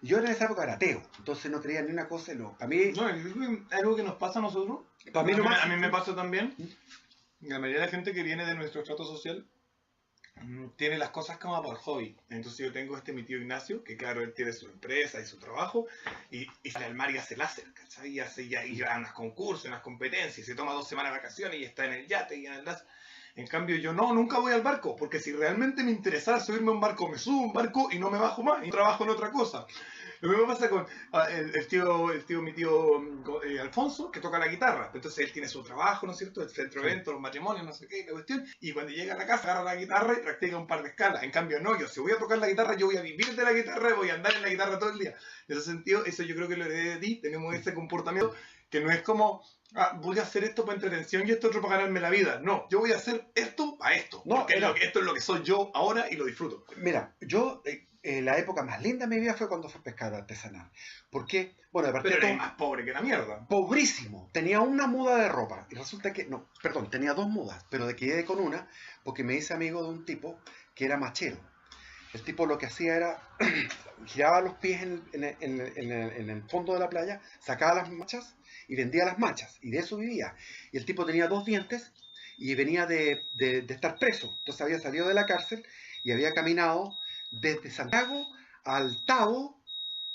Yo en esa época era ateo, entonces no creía ni una cosa. Para mí... No, es algo que nos pasa a nosotros. Para mí a mí me pasa también. La mayoría de la gente que viene de nuestro estrato social tiene las cosas como por hobby. Entonces yo tengo mi tío Ignacio, que claro, él tiene su empresa y su trabajo, y sale al mar y hace láser, ¿cachai? Y va a unos concursos, unas competencias, y se toma 2 semanas de vacaciones y está en el yate y en el láser. En cambio yo no, nunca voy al barco, porque si realmente me interesara subirme a un barco, me subo a un barco y no me bajo más, y trabajo en otra cosa. Lo mismo pasa con mi tío Alfonso, que toca la guitarra. Entonces él tiene su trabajo, ¿no es cierto? El centro de eventos, los matrimonios, no sé qué, la cuestión. Y cuando llega a la casa, agarra la guitarra y practica un par de escalas. En cambio, no, yo si voy a tocar la guitarra, yo voy a vivir de la guitarra, voy a andar en la guitarra todo el día. En ese sentido, eso yo creo que lo heredé de ti. Tenemos ese comportamiento que no es como, voy a hacer esto para entretención y esto otro para ganarme la vida. No, yo voy a hacer esto para esto. No, porque esto es lo que soy yo ahora y lo disfruto. Mira, yo, la época más linda de mi vida fue cuando fui pescador artesanal. Porque, bueno, de parte Pero de eres más pobre que la mierda. pobrísimo. Tenía una muda de ropa. Y resulta que, no, perdón, tenía 2 mudas, pero quedé con una porque me hice amigo de un tipo que era machero. El tipo lo que hacía era, giraba los pies en el fondo de la playa, sacaba las machas y vendía las machas. Y de eso vivía. Y el tipo tenía 2 dientes y venía de estar preso. Entonces había salido de la cárcel y había caminado desde Santiago al Tabo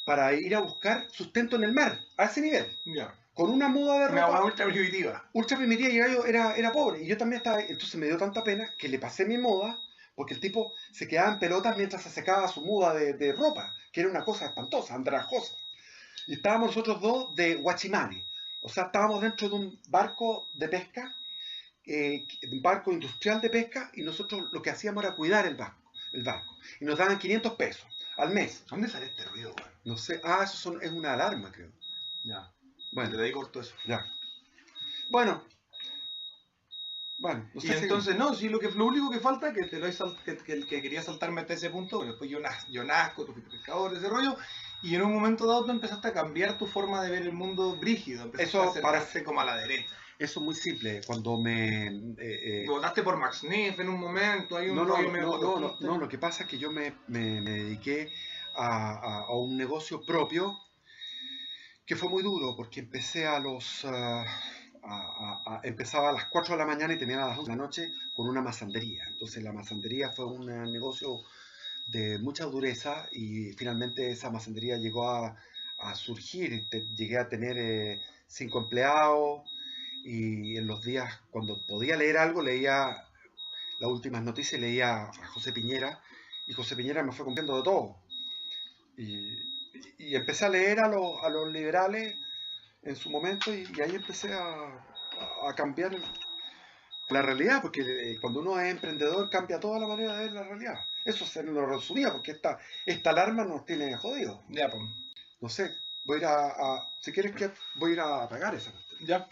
para ir a buscar sustento en el mar, a ese nivel. Ya. Con una muda de Una ropa hueá ultra primitiva. ultra primitiva, y yo era pobre. Y yo también estaba, entonces me dio tanta pena que le pasé mi muda, porque el tipo se quedaba en pelotas mientras se secaba su muda de ropa, que era una cosa espantosa, andrajosa. Y estábamos nosotros 2 de guachimane. O sea, estábamos dentro de un barco de pesca, un barco industrial de pesca, y nosotros lo que hacíamos era cuidar el barco. Y nos daban 500 pesos al mes. ¿Dónde sale este ruido, weón? No sé, es una alarma, creo. Ya. Bueno, Le di corto eso. ya. Bueno, no Y sé si- entonces, no, sí, lo único que falta es que que quería saltarme hasta ese punto, pero después yo nazco, tú fuiste pescador, ese rollo, y en un momento dado tú empezaste a cambiar tu forma de ver el mundo brígido, empezaste Eso a acercarse como a la derecha. Eso es muy simple. Cuando me... Votaste por Max Neff en un momento, hay un no, rollo medio ecologista. lo que pasa es que yo me dediqué a un negocio propio que fue muy duro, porque empecé empezaba a las 4 de la mañana y terminaba a las 11 de la noche con una masandería. Entonces la masandería fue un negocio de mucha dureza, y finalmente esa masandería llegó a surgir. Llegué a tener 5 empleados, y en los días cuando podía leer algo leía las últimas noticias, leía a José Piñera, y José Piñera me fue cumpliendo de todo. Y empecé a leer a los liberales en su momento, y ahí empecé a cambiar la realidad, porque cuando uno es emprendedor cambia toda la manera de ver la realidad. Eso se lo resumía, porque esta alarma nos tiene jodidos. Ya, pues. No sé, voy a ir si quieres, que voy a ir a apagar esa cuestión. Ya.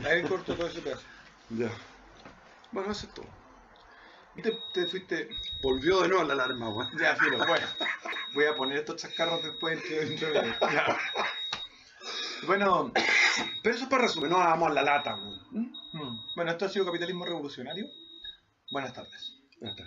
Ahí corto todo ese pedazo. Ya. Bueno, eso es todo. Te fuiste. Volvió de nuevo la alarma, weón. Ya, filo, bueno. Voy a poner estos chascarros después dentro de. Ya. Bueno, Pero eso es para resumir, no hagamos la lata, weón. bueno, esto ha sido Capitalismo Revolucionario. Buenas tardes. Ya está.